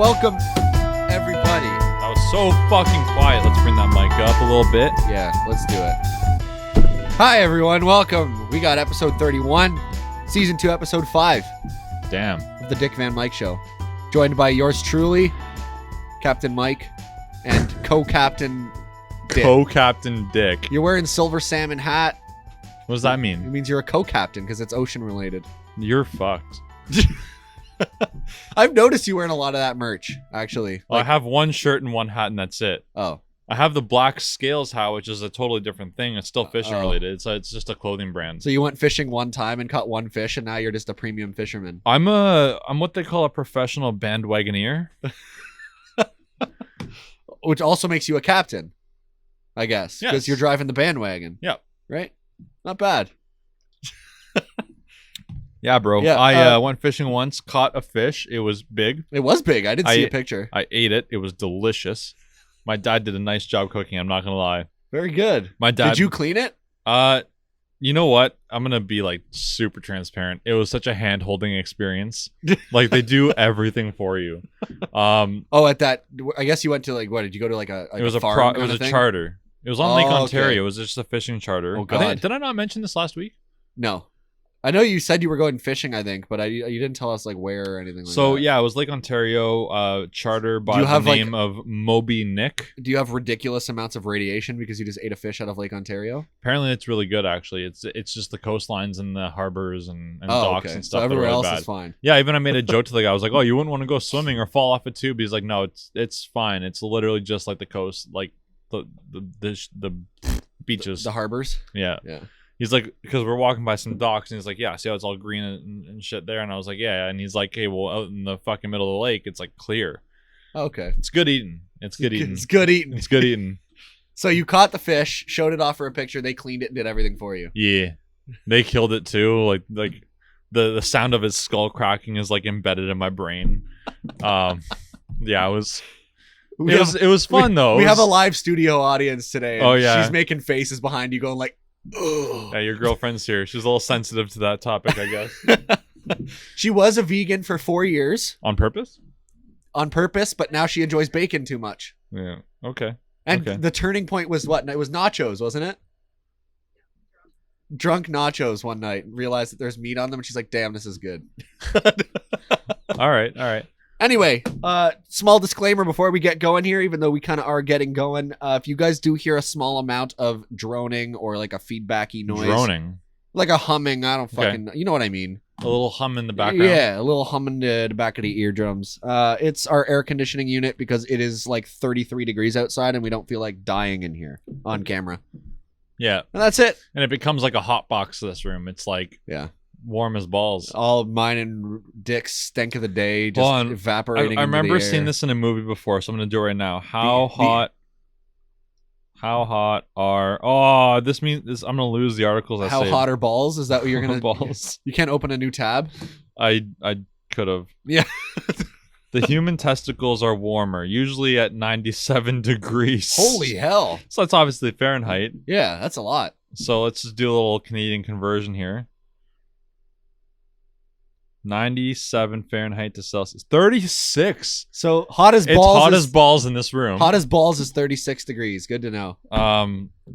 Welcome, everybody. That was so fucking quiet. Let's bring that mic up a little bit. Yeah, let's do it. Hi, everyone. Welcome. We got episode 31, season 2, episode 5 Damn. of the DvM Myke Show. Joined by yours truly, Captain Myke, and co-captain Dick. Co-captain Dick. You're wearing silver salmon hat. What does that It mean? means you're a co-captain because it's ocean related. You're fucked. I've noticed you wearing a lot of that merch, actually. Well, I have one shirt and one hat, and that's it. Oh. I have the black scales hat, which is a totally different thing. It's still fishing related. It's just a clothing brand. So you went fishing one time and caught one fish, and now you're just a premium fisherman. I'm what they call a professional bandwagoneer. Which also makes you a captain, I guess. Because Yes. you're driving the bandwagon. Yep. Right? Not bad. Yeah, bro. Yeah, I went fishing once, caught a fish. It was big. It was big. I did see a picture. I ate it. It was delicious. My dad did a nice job cooking. I'm not gonna lie. Very good. My dad. Did you clean it? You know what? I'm gonna be like super transparent. It was such a hand-holding experience. Like they do everything for you. At that, I guess you went to like, what, did you go to like a It was a farm it was a thing? charter. It was on Lake Oh, Ontario. okay. It was just a fishing charter. Oh, God. Did I not mention this last week? No. I know you said you were going fishing, I think, but you didn't tell us like where or anything like So that. yeah, it was Lake Ontario charter by you the have, like- name of Moby Nick. Do you have ridiculous amounts of radiation because you just ate a fish out of Lake Ontario? Apparently, it's really good. Actually, it's just the coastlines and the harbors and docks and So stuff. that are everywhere really else bad. is fine. Yeah, even I made a joke to the guy. I was like, "Oh, you wouldn't want to go swimming or fall off a tube." He's like, "No, it's fine. It's literally just like the coast, like the beaches." The harbors? Yeah. Yeah. He's like, because we're walking by some docks, and he's like, "Yeah, see how it's all green and shit there?" And I was like, "Yeah." And he's like, "Hey, well, out in the fucking middle of the lake, it's like clear. Okay. It's good eating. It's good eating. It's good eating. It's good eating." So you caught the fish, showed it off for a picture, they cleaned it and did everything for you. Yeah, they killed it too. Like the sound of his skull cracking is like embedded in my brain. Yeah, it was fun though. We have a live studio audience today. Oh, yeah. She's making faces behind you going like, ugh. Yeah, your girlfriend's here. She's a little sensitive to that topic, I guess. She was a vegan for 4 years On purpose? on purpose, but now she enjoys bacon too much. Yeah. Okay. And Okay. the turning point was what? It was nachos, wasn't it? Drunk nachos one night, realized that there's meat on them, and she's like, damn, this is good. All right. Anyway, small disclaimer before we get going here, even though we kind of are getting going. If you guys do hear a small amount of droning or like a feedbacky noise, Droning. like a humming, I don't Okay. fucking, you know what I mean? A little hum in the background. Yeah, a little humming to the back of the eardrums. It's our air conditioning unit because it is like 33 degrees outside and we don't feel like dying in here on camera. Yeah. And that's it. And it becomes like a hot box, this room. It's like Yeah. warm as balls. All mine and Dick's stank of the day just Hold on. evaporating. I into remember the air. seeing this in a movie before, so I'm going to do it right now. How hot are... Oh, this means... I'm going to lose the articles I How saved. hot are balls? Is that what you're gonna? Balls. You can't open a new tab. I could have. Yeah. The human testicles are warmer, usually at 97 degrees. Holy hell! So that's obviously Fahrenheit. Yeah, that's a lot. So let's just do a little Canadian conversion here. 97 Fahrenheit to Celsius. 36. So hot as It's balls. hot is, as balls in this room. Hot as balls is 36 degrees. Good to know.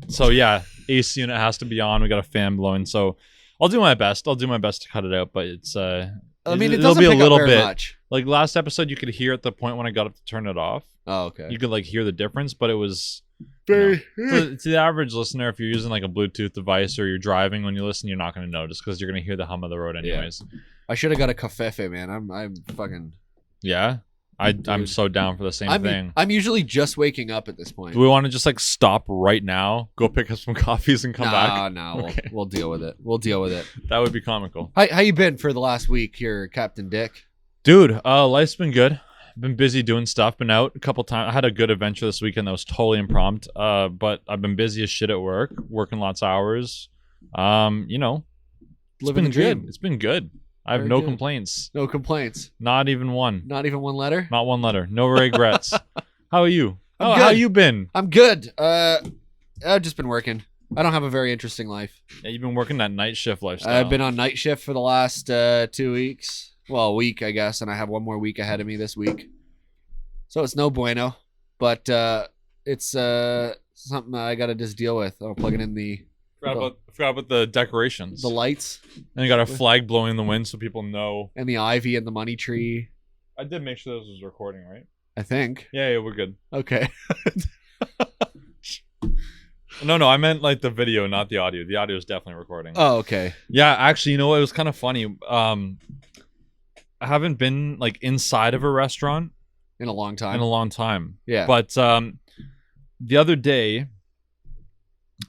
So yeah, AC unit has to be on. We got a fan blowing. So I'll do my best. I'll do my best to cut it out, but it's I mean, it it'll doesn't be a pick little up very bit. much. Like last episode, you could hear at the point when I got up to turn it off. Oh, okay. You could like hear the difference, but it was to the average listener, if you're using like a Bluetooth device or you're driving when you listen, you're not going to notice because you're going to hear the hum of the road anyways. I should have got a cafefe, man. I'm fucking. Yeah, I'm Dude. so down for the same thing. I'm usually just waking up at this point. Do we want to just like stop right now, go pick up some coffees and come back? No, Okay. we'll deal with it. We'll deal with it. That would be comical. How you been for the last week here, Captain Dick? Dude, life's been good. Been busy doing stuff. Been out a couple times. I had a good adventure this weekend that was totally impromptu. But I've been busy as shit at work, working lots of hours. You know, it's Living been the dream. good. It's been good. I have Very no good. complaints. No complaints. Not even one. Not even one letter. Not one letter. No regrets. How are you? I'm How good. you been? I'm good. I've just been working. I don't have a very interesting life. Yeah, you've been working that night shift lifestyle. I've been on night shift for the last 2 weeks. Well, a week, I guess, and I have one more week ahead of me this week. So it's no bueno, but it's something I gotta just deal with. I'll plug it in Forgot about the decorations. the lights And you got a flag blowing in the wind so people know. and the ivy and the money tree. I did make sure this was recording, right? I think. Yeah, we're good. Okay. No, I meant like the video, not the audio. The audio is definitely recording. Oh, okay. Yeah, actually, you know what? It was kind of funny. I haven't been like inside of a restaurant In a long time. in a long time. Yeah. But the other day,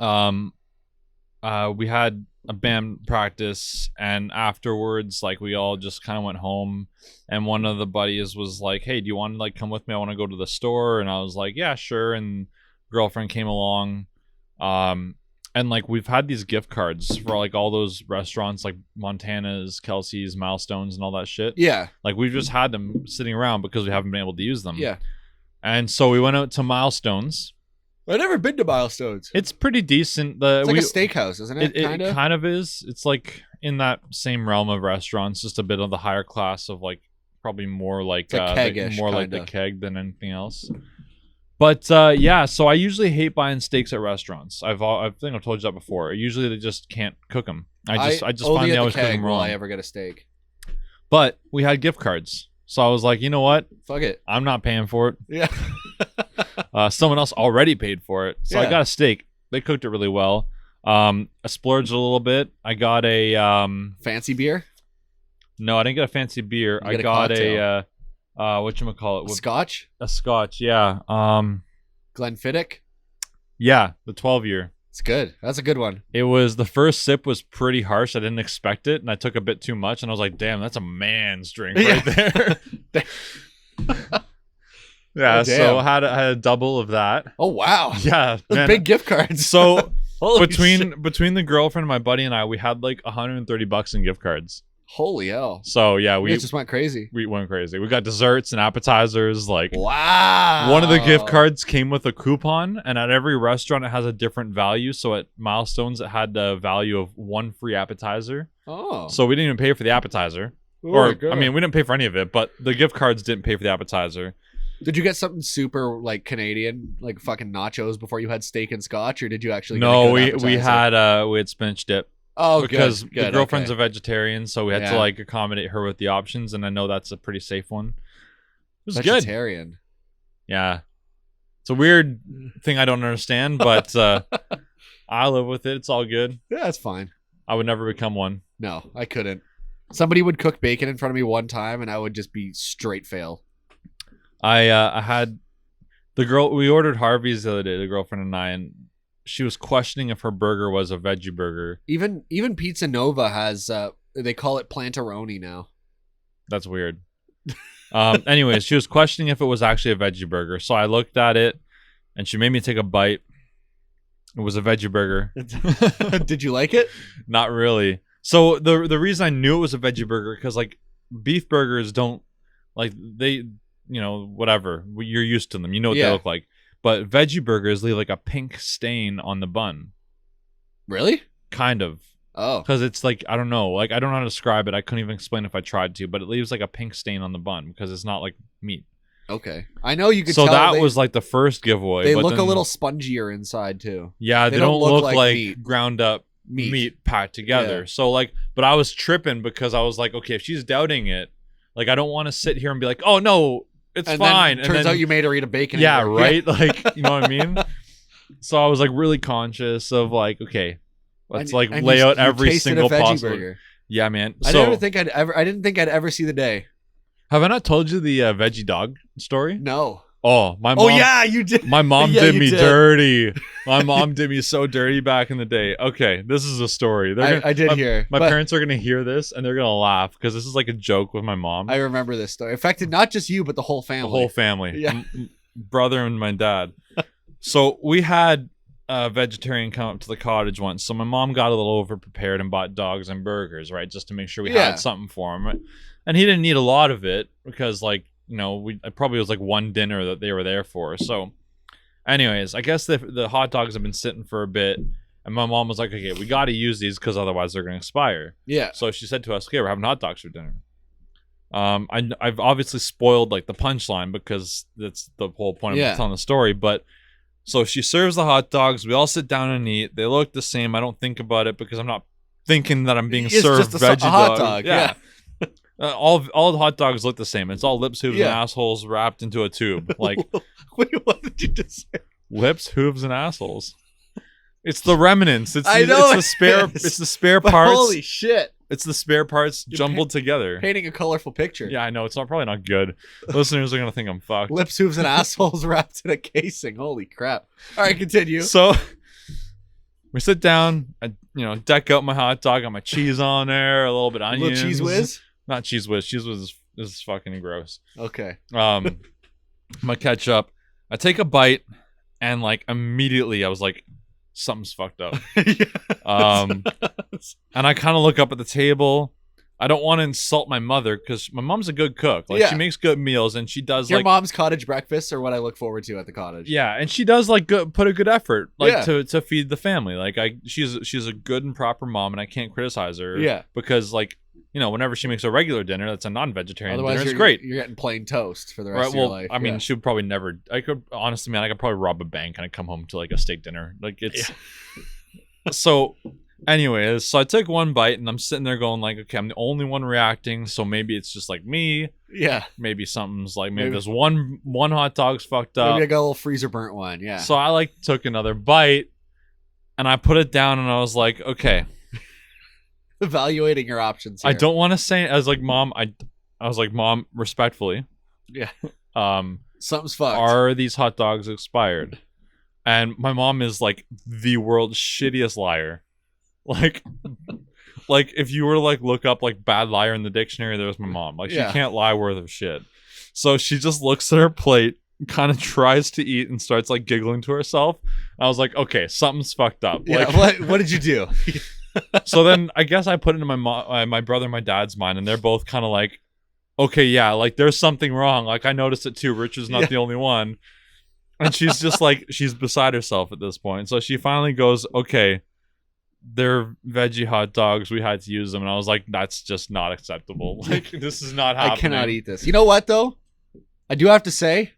we had a band practice, and afterwards, like, we all just kind of went home, and one of the buddies was like, "Hey, do you want to like come with me? I want to go to the store." And I was like, "Yeah, sure." And girlfriend came along, and like we've had these gift cards for like all those restaurants, like Montana's, Kelsey's, Milestones, and all that shit. Yeah. Like we've just had them sitting around because we haven't been able to use them. Yeah. And so we went out to Milestones. I've never been to Milestones. It's pretty decent. It's like a steakhouse, isn't it? It kind of is. It's like in that same realm of restaurants, just a bit of the higher class of like probably more like keg-ish, more like the kinda. keg than anything else. But yeah, so I usually hate buying steaks at restaurants. I think I've told you that before. Usually they just can't cook them. I just only find they at always the cook keg them will I wrong. ever get a steak. But we had gift cards, so I was like, you know what? Fuck it. I'm not paying for it. Yeah. Someone else already paid for it, so I Yeah. got a steak. They cooked it really well. I splurged a little bit. I got a Fancy beer? no, I didn't get a fancy beer. You I get a got cocktail. a whatchamacallit? Scotch? A scotch, yeah. Glenfiddich? Yeah, the 12-year. It's good. That's a good one. It was the first sip was pretty harsh. I didn't expect it, and I took a bit too much, and I was like, "Damn, that's a man's drink right there." Yeah, Oh, so damn. I had a double of that. Oh, wow. Yeah, Those man. big gift cards. So Holy shit. between the girlfriend, my buddy, and I, we had like $130 in gift cards. Holy hell. So yeah, We just went crazy. we went crazy. We got desserts and appetizers. Like Wow. one of the gift cards came with a coupon, and at every restaurant it has a different value. So at Milestones, it had the value of one free appetizer. Oh. So we didn't even pay for the appetizer, or I mean, we didn't pay for any of it, but the gift cards didn't pay for the appetizer. Did you get something super like Canadian, like fucking nachos before you had steak and scotch, or did you actually get a No, good we appetizer? had spinach dip. Oh, Because good. the girlfriend's okay. a vegetarian, so we had to Yeah. like accommodate her with the options, and I know that's a pretty safe one. It was good. Vegetarian. Yeah. It's a weird thing I don't understand, but I live with it. It's all good. Yeah, that's fine. I would never become one. No, I couldn't. Somebody would cook bacon in front of me one time, and I would just be straight fail. I had the girl, we ordered Harvey's the other day, the girlfriend and I, and she was questioning if her burger was a veggie burger. Even Pizza Nova has they call it plantaroni now. That's weird. Anyways, she was questioning if it was actually a veggie burger. So I looked at it, and she made me take a bite. It was a veggie burger. Did you like it? Not really. So the reason I knew it was a veggie burger, because like beef burgers don't, like, they, you know, whatever, you're used to them, you know what Yeah. they look like, but veggie burgers leave like a pink stain on the bun, Really? kind of, Oh. because it's like, I don't know, like I don't know how to describe it. I couldn't even explain if I tried to, but it leaves like a pink stain on the bun because it's not like meat. Okay. I know you could So tell that was like the first giveaway. they but look a then- little spongier inside too. yeah, they they don't don't look look like, like meat. ground up meat packed together. Yeah. So like, but I was tripping because I was like, okay, if she's doubting it, like I don't want to sit here and be like, oh no, it's And fine. then turns out you made her eat a bacon. yeah, burger. right. Like, you know what I mean? So I was like really conscious of like, okay, let's like And lay you- out you every tasted single a veggie possible. burger. Yeah, man. I So didn't think I'd ever see the day. have I not told you the veggie dog story? No. Oh, my mom. Oh yeah, you did. My mom Yeah, did you me did. dirty. My mom did me so dirty back in the day. Okay, this is a story. I did hear. My but parents are gonna hear this and they're gonna laugh because this is like a joke with my mom. I remember this story. It affected not just you, but the whole family. The whole family, Yeah. brother and my dad. So we had a vegetarian come up to the cottage once. So my mom got a little over prepared and bought dogs and burgers, right, just to make sure we Yeah. had something for him. And he didn't need a lot of it because, like, you know, it probably was like one dinner that they were there for. So, anyways, I guess the hot dogs have been sitting for a bit, and my mom was like, "Okay, we got to use these because otherwise they're going to expire." Yeah. So she said to us, "Okay, we're having hot dogs for dinner." I've obviously spoiled like the punchline because that's the whole point of telling the story. But so she serves the hot dogs. We all sit down and eat. They look the same. I don't think about it because I'm not thinking that I'm being served just a veggie hot dog. dog. Yeah. All the hot dogs look the same. It's all lips, hooves, and assholes wrapped into a tube. Like, wait, what did you just say? Lips, hooves, and assholes. It's the remnants. It's I know it's the spare. It's the spare but parts. Holy shit! It's the spare parts jumbled together. Painting a colorful picture. Yeah, I know. It's probably not good. Listeners are gonna think I'm fucked. Lips, hooves, and assholes wrapped in a casing. Holy crap! All right, continue. So we sit down. I deck out my hot dog. Got my cheese on there, a little bit of onions. Little cheese whiz. Not cheese whiz. Cheese whiz is fucking gross. Okay. My ketchup. I take a bite, and like immediately I was like, something's fucked up. And I kind of look up at the table. I don't want to insult my mother because my mom's a good cook. Like she makes good meals and she does your mom's cottage breakfasts are what I look forward to at the cottage. Yeah, and she does like put a good effort to feed the family. Like she's a good and proper mom and I can't criticize her. Yeah, because like whenever she makes a regular dinner that's a non-vegetarian dinner, it's great. You're getting plain toast for the rest of your life. I mean, she would probably never. I could honestly, man, I could probably rob a bank and I come home to like a steak dinner. Like it's so. Anyways, so I took one bite and I'm sitting there going like, okay, I'm the only one reacting, so maybe it's just like me. Yeah. Maybe something's like maybe there's one hot dog's fucked up. Maybe I got a little freezer burnt one. Yeah. So I like took another bite and I put it down and I was like, okay. Evaluating your options here. I don't want to say I was like, Mom, I was like, Mom, respectfully. Yeah. Something's fucked. Are these hot dogs expired? And my mom is like the world's shittiest liar. Like if you were to like look up like bad liar in the dictionary, there's my mom. Like she can't lie worth of shit. So she just looks at her plate, kind of tries to eat, and starts like giggling to herself. I was like, okay, something's fucked up. Yeah. Like, what did you do? So then I guess I put it into my brother and my dad's mind, and they're both kind of like, okay, yeah, like there's something wrong. Like I noticed it too. Richard's not the only one. And she's just like, she's beside herself at this point. So she finally goes, okay, they're veggie hot dogs. We had to use them. And I was like, that's just not acceptable. Like, this is not happening. I cannot eat this. You know what, though? I do have to say,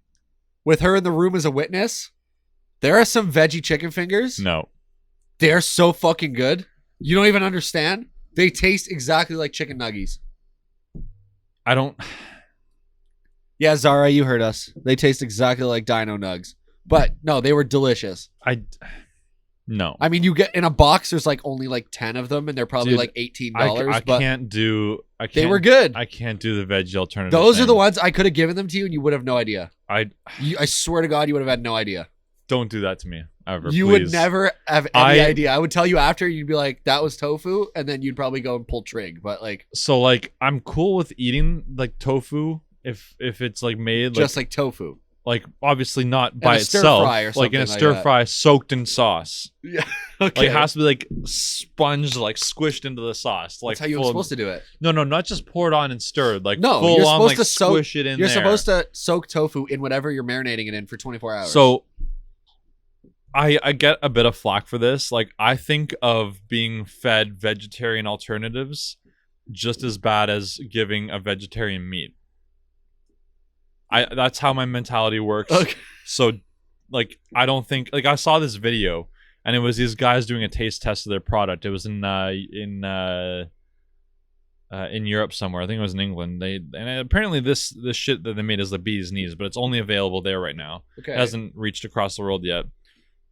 with her in the room as a witness, there are some veggie chicken fingers. No. They're so fucking good. You don't even understand. They taste exactly like chicken nuggies. I don't... Yeah, Zara, you heard us. They taste exactly like Dino Nugs. But, no, they were delicious. No. I mean, you get in a box, there's like only like 10 of them, and they're probably like $18. They were good. I can't do the veggie alternative. Those are the ones I could have given them to you, and you would have no idea. I swear to God, you would have had no idea. Don't do that to me ever. You please. would never have any idea. I would tell you after, you'd be like, that was tofu, and then you'd probably go and pull trig. But like, so like, I'm cool with eating like tofu if it's like made just like tofu. Like obviously not by itself, like in a stir fry soaked in sauce. Yeah, okay. Like it has to be like sponged, like squished into the sauce. Like that's how you were supposed to do it. No, not just poured on and stirred. Like no, full you're on, supposed like to squish it in. You're there. Supposed to soak tofu in whatever you're marinating it in for 24 hours. So I get a bit of flack for this. Like I think of being fed vegetarian alternatives just as bad as giving a vegetarian meat. That's how my mentality works. Okay. So like I don't think like I saw this video and it was these guys doing a taste test of their product. It was in Europe somewhere. I think it was in England. And apparently this shit that they made is the bee's knees, but it's only available there right now. Okay. It hasn't reached across the world yet.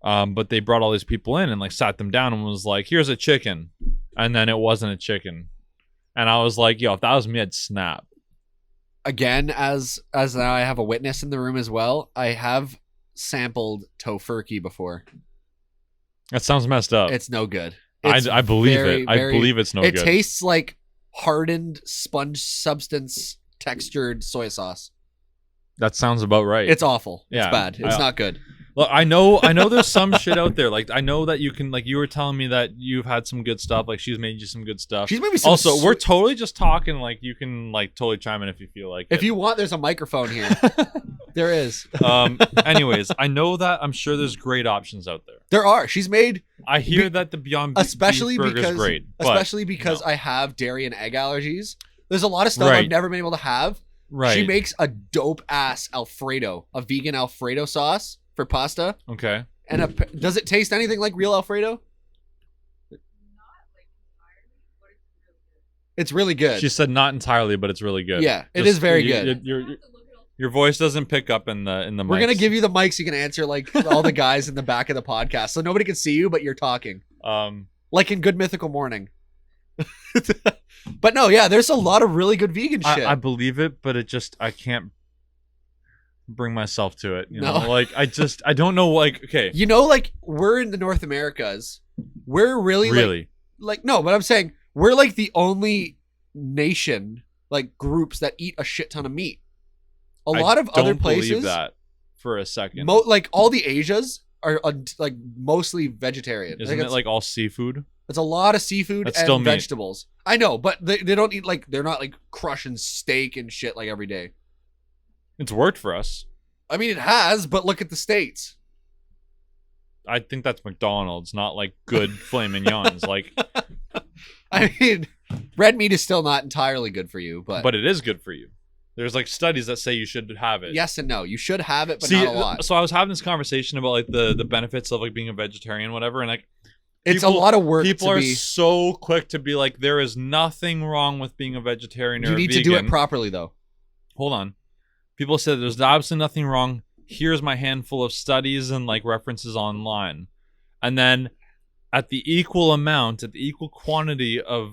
But they brought all these people in and like sat them down and was like, here's a chicken. And then it wasn't a chicken. And I was like, yo, if that was me, I'd snap. Again, as now I have a witness in the room as well, I have sampled tofurkey before. That sounds messed up. It's no good. I believe it. I believe it's no good. It tastes like hardened sponge substance textured soy sauce. That sounds about right. It's awful. Yeah, it's bad. It's not good. Look, I know there's some shit out there. Like I know that you can, like you were telling me that you've had some good stuff. Like she's made you some good stuff. She's made me some. Also, we're totally just talking. Like you can like totally chime in if you feel like. If you want, there's a microphone here. There is. Anyways, I know that I'm sure there's great options out there. There are. She's made. I hear that the Beyond Beef burger is great. Especially because I have dairy and egg allergies. There's a lot of stuff I've Right. never been able to have. Right. She makes a dope ass Alfredo, a vegan Alfredo sauce for pasta. Okay. And does it taste anything like real Alfredo? It's really good. She said not entirely, but it's really good. Yeah, it is very good. Your voice doesn't pick up in the mics. We're gonna give you the mics so you can answer like all the guys in the back of the podcast, so nobody can see you, but you're talking. Like in Good Mythical Morning. But no, yeah, there's a lot of really good vegan shit. I believe it, but I can't bring myself to it. You No. know, like I don't know. Like, okay, You know, like we're in the North Americas. We're really. Like no, but I'm saying we're like the only nation, like groups that eat a shit ton of meat. A lot of other places. Believe that for a second. Like all the Asias are like mostly vegetarian. Isn't it like all seafood? It's a lot of seafood That's and still meat. vegetables. I know, but they don't eat like they're not like crushing steak and shit like every day. It's worked for us. I mean, it has, but look at the States. I think that's McDonald's, not like good filet mignons. Like, I mean, red meat is still not entirely good for you, but it is good for you. There's like studies that say you should have it. yes and no. You should have it, but See, not a lot. so I was having this conversation about like the benefits of like being a vegetarian, whatever, and like It's a lot of work. People are so quick to be like, there is nothing wrong with being a vegetarian or You a need vegan. to do it properly, though. Hold on. People said there's absolutely nothing wrong. Here's my handful of studies and like references online. And then at the equal amount, at the equal quantity of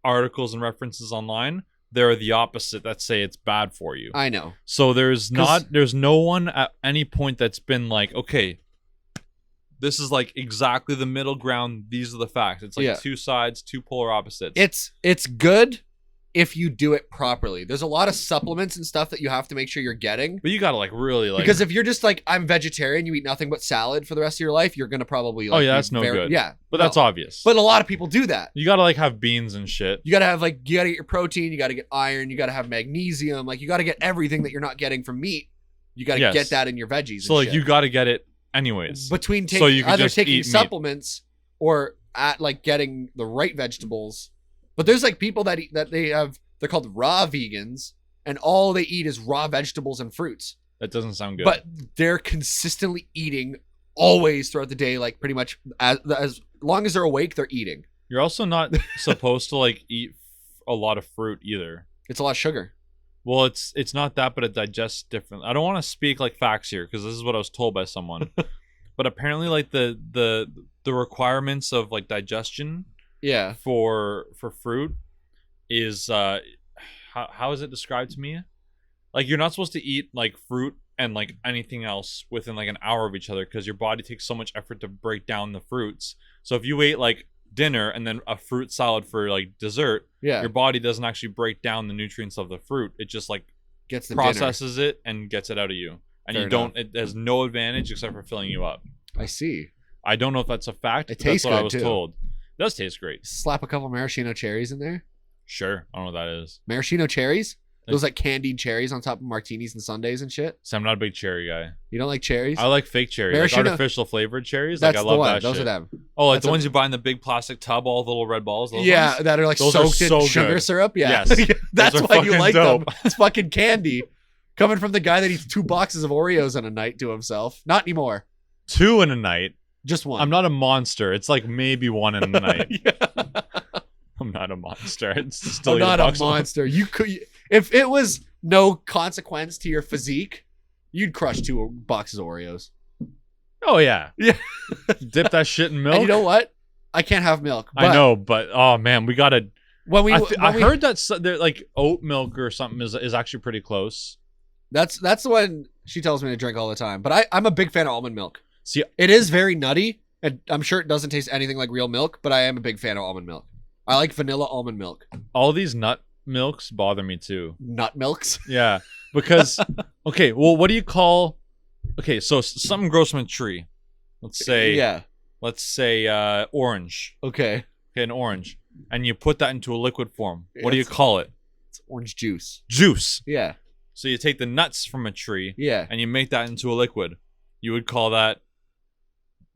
articles and references online, there are the opposite that say it's bad for you. I know. So there's no one at any point that's been like, okay, this is like exactly the middle ground. These are the facts. It's like two sides, two polar opposites. It's good if you do it properly. There's a lot of supplements and stuff that you have to make sure you're getting. But you gotta like really like, because if you're just like, I'm vegetarian, you eat nothing but salad for the rest of your life, you're gonna probably like, oh yeah, that's no good. Yeah, but that's obvious. But a lot of people do that. You gotta like have beans and shit. You gotta have like, you gotta get your protein, you gotta get iron, you gotta have magnesium, like you gotta get everything that you're not getting from meat. You gotta get that in your veggies. So and like shit. you gotta get it anyways. Between so you can either just taking eat supplements or at like getting the right vegetables. But there's like people that eat, that they're called raw vegans, and all they eat is raw vegetables and fruits. That doesn't sound good. But they're consistently eating always throughout the day, like pretty much as long as they're awake, they're eating. You're also not supposed to like eat a lot of fruit either. It's a lot of sugar. Well, it's not that, but it digests differently. I don't want to speak like facts here because this is what I was told by someone. But apparently, like the requirements of like digestion, for fruit is how is it described to me? Like you're not supposed to eat like fruit and like anything else within like an hour of each other because your body takes so much effort to break down the fruits. So if you ate like dinner and then a fruit salad for like dessert, your body doesn't actually break down the nutrients of the fruit. It just like gets the processes it and gets it out of you. And it has no advantage except for filling you up. I see. I don't know if that's a fact. It tastes that's what good I was told. It does taste great. Slap a couple maraschino cherries in there. Sure. I don't know what that is. Maraschino cherries? Those like candied cherries on top of martinis and sundaes and shit. So I'm not a big cherry guy. You don't like cherries? I like fake cherries, like artificial flavored cherries. That's like I love that Those shit. are them. Oh, like the ones you buy in the big plastic tub, all the little red balls. Those yeah, ones? that are like those soaked are so in sugar good. syrup. Yeah, Yes. That's why you like dope. them. It's fucking candy. Coming from the guy that eats 2 boxes of Oreos in a night to himself. Not anymore. 2 in a night. Just 1. I'm not a monster. It's like maybe 1 in the night. I'm not a monster. It's still I'm not a monster. You could, if it was no consequence to your physique, you'd crush 2 boxes of Oreos. Oh yeah. Yeah. Dip that shit in milk. And you know what? I can't have milk. I know, but oh man, we gotta. I heard that like oat milk or something is actually pretty close. That's the one she tells me to drink all the time. But I'm a big fan of almond milk. See, it is very nutty, and I'm sure it doesn't taste anything like real milk, but I am a big fan of almond milk. I like vanilla almond milk. All these nut milks bother me too. Nut milks? Yeah, because okay, well, what do you call? Okay, so something grows from a tree. Let's say orange. Okay, an orange, and you put that into a liquid form. What do you call it? It's orange juice. Juice. Yeah. So you take the nuts from a tree. Yeah. And you make that into a liquid. You would call that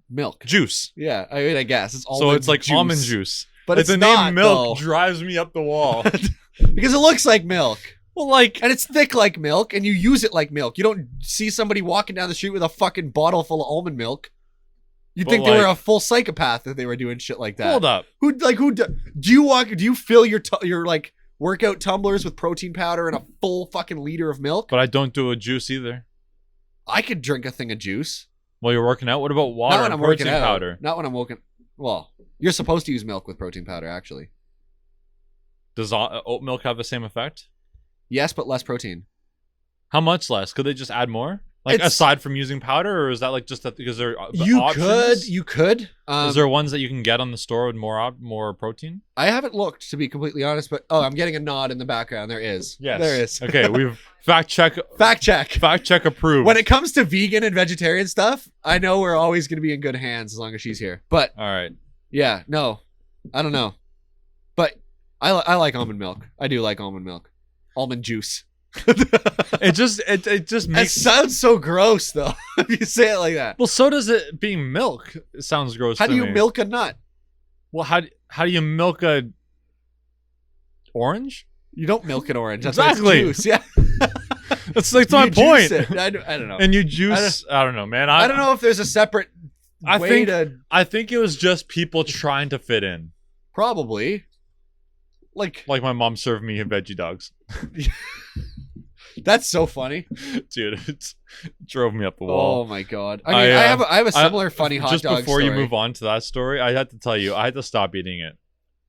milk. Juice. Yeah, I mean, I guess it's so it's like juice. almond juice. But like, it's the not, name milk though. drives me up the wall. Because it looks like milk. Well, like, And it's thick like milk, and you use it like milk. You don't see somebody walking down the street with a fucking bottle full of almond milk. You'd But, think they were like- a full psychopath if they were doing shit like that. hold up. Who do you fill your like workout tumblers with protein powder and a full fucking liter of milk? But I don't do a juice either. I could drink a thing of juice. While you're working out, what about water Not when and I'm working protein out. powder? Not when I'm working. Well, you're supposed to use milk with protein powder, actually. Does oat milk have the same effect? Yes, but less protein. How much less? Could they just add more? Like, It's- aside from using powder, or is that like just that because there are You options? could. Is there ones that you can get on the store with more protein? I haven't looked, to be completely honest, but I'm getting a nod in the background. There is. Yes. There is. Okay, we've fact check approved. When it comes to vegan and vegetarian stuff, I know we're always going to be in good hands as long as she's here. But All right. yeah, no, I don't know. But I like almond milk. I do like almond milk. Almond juice. It just It makes sounds so gross, though, if you say it like that. well. So does it being milk. It sounds gross. How to do you me. milk a nut? Well, how do you milk a orange? You don't milk an orange. That's Exactly. why it's juice. Yeah. That's my You point. juice it. I don't know. And you juice. I don't know, man. I don't know if there's a separate I way think to I think it was just people trying to fit in. probably. Like, Like my mom served me veggie dogs. that's so funny. Dude, it drove me up the wall. Oh my god. I mean, I have a similar funny hot Just dog before you story. move on to that story, I had to tell you, I had to stop eating it.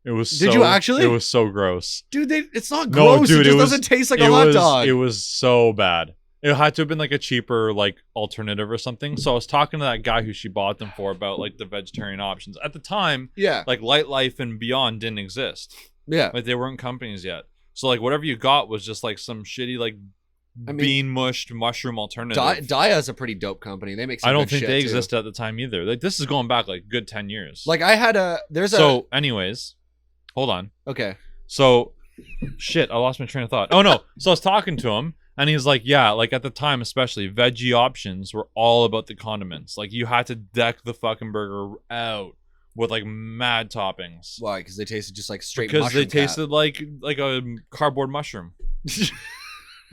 It was Did you actually? It was so gross. Dude, it's not No, gross. dude, it it just was- doesn't taste like a hot dog. It was so bad. It had to have been like a cheaper like alternative or something. So I was talking to that guy who she bought them for about like the vegetarian options. At the time, Yeah. like Light Life and Beyond didn't exist. Yeah. Like they weren't companies yet. So like whatever you got was just like some shitty like I mean, bean mushed mushroom alternative. Daya is a pretty dope company. They make some I don't good think shit, they too. existed at the time either. Like this is going back like good 10 years. Like I had So anyways, hold on. okay. So shit, I lost my train of thought. Oh no. So I was talking to him and he's like, yeah, like at the time especially veggie options were all about the condiments. Like you had to deck the fucking burger out with like mad toppings. Why? Because they tasted just like straight Because they mushroom cap. tasted like a cardboard mushroom.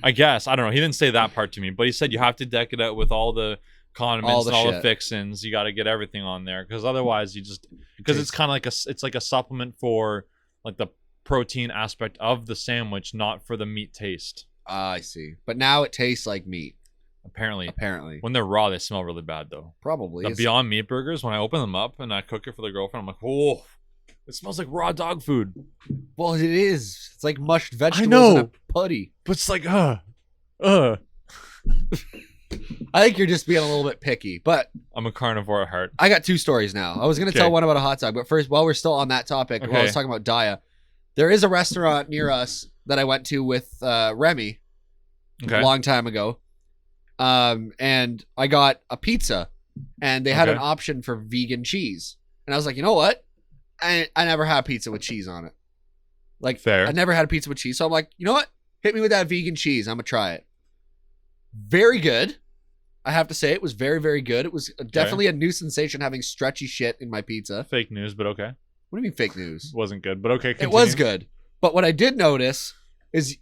I guess. I don't know. He didn't say that part to me, but he said you have to deck it out with all the condiments All the and all the shit. fixins. You got to get everything on there because otherwise you just because it's kind of like it's like a supplement for like the protein aspect of the sandwich, not for the meat taste. I see. But now it tastes like meat. Apparently, Apparently. when they're raw, they smell really bad though. Probably. The It's- Beyond Meat burgers, when I open them up and I cook it for the girlfriend, I'm like, whoa, it smells like raw dog food. Well, it is. It's like mushed vegetables know. in a putty. But it's like, I think you're just being a little bit picky. But I'm a carnivore at heart. I got two stories now. I was going to Okay. tell one about a hot dog, but first, while we're still on that topic, while I was Okay. talking about Daya, there is a restaurant near us that I went to with Remy Okay. a long time ago. And I got a pizza, and they had Okay. an option for vegan cheese. And I was like, you know what? I never had pizza with cheese on it. Like, Fair. I never had a pizza with cheese. So I'm like, you know what? Hit me with that vegan cheese. I'm going to try it. Very good. I have to say, it was very, very good. It was definitely a new sensation having stretchy shit in my pizza. Fake news, but okay. What do you mean fake news? Wasn't good, but okay. It was continue. good. But what I did notice is,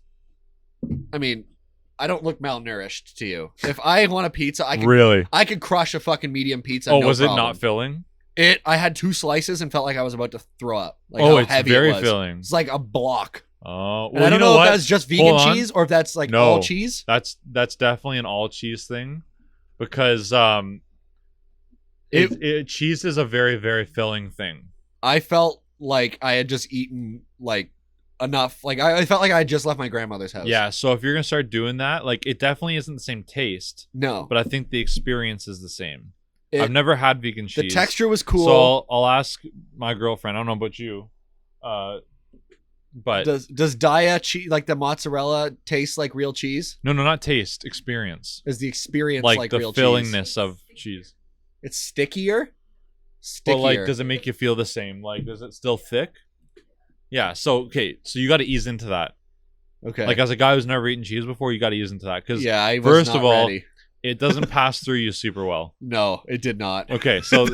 I mean, I don't look malnourished to you. If I want a pizza, Really? I could crush a fucking medium pizza. Oh, no was it problem. not filling? I had 2 slices and felt like I was about to throw up. Like Oh, how it's heavy very it was. filling. It's like a block. Oh, And well, I you don't know know what? if that's just vegan Hold on. cheese or if that's like No. all cheese. That's definitely an all cheese thing, because cheese is a very very filling thing. I felt like I had just eaten like enough. Like I felt like I had just left my grandmother's house. Yeah, so if you're gonna start doing that, like it definitely isn't the same taste, No. but I think the experience is the same. It- I've never had vegan the cheese. texture was cool. So I'll ask my girlfriend. I don't know about you, but Does Daya cheese like the mozzarella taste like real cheese? no, not taste, experience. Is the experience Like like the real fillingness cheese? of cheese. It's stickier. Stickier. But like, does it make you feel the same? Like, is it still thick? Yeah. So okay, so you got to ease into that. okay. Like as a guy who's never eaten cheese before, you got to ease into that because yeah, I was first not of all, ready. it doesn't pass through you super well. No, it did not. Okay, so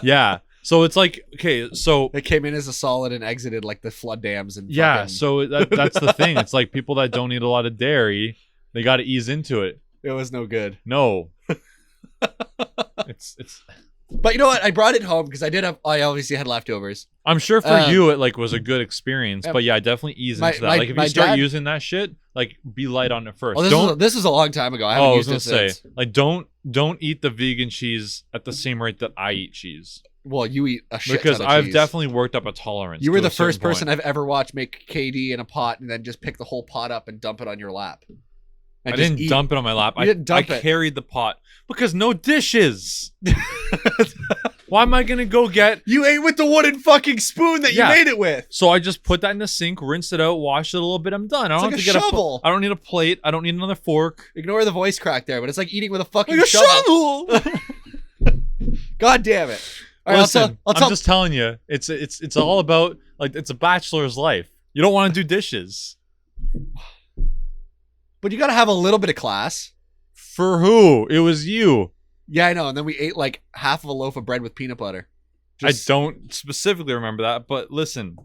yeah, So it's like, okay, so They came in as a solid and exited like the flood dams and yeah, fucking- so that's the thing. It's like people that don't eat a lot of dairy, they got to ease into it. it was no good. No, it's. But you know what? I brought it home because I obviously had leftovers. I'm sure for you it like was a good experience, but yeah, definitely ease into that. Like if you start using that shit, like be light on it first. This was a long time ago. I haven't used it since. Like don't eat the vegan cheese at the same rate that I eat cheese. Well, you eat a shit because ton of I've cheese. definitely worked up a tolerance. You were the first person I've ever watched make KD in a pot and then just pick the whole pot up and dump it on your lap. I didn't dump it on my lap. I carried the pot because no dishes. Why am I gonna go get? You ate with the wooden fucking spoon that you made it with. So I just put that in the sink, rinsed it out, washed it a little bit. I'm done. I don't have to get a shovel. I don't need a plate. I don't need another fork. Ignore the voice crack there, but it's like eating with a fucking shovel. God damn it! All right, listen, I'm just telling you, it's all about like it's a bachelor's life. You don't want to do dishes. But you got to have a little bit of class. For who? It was you. Yeah, I know. And then we ate like half of a loaf of bread with peanut butter. I don't specifically remember that, but listen.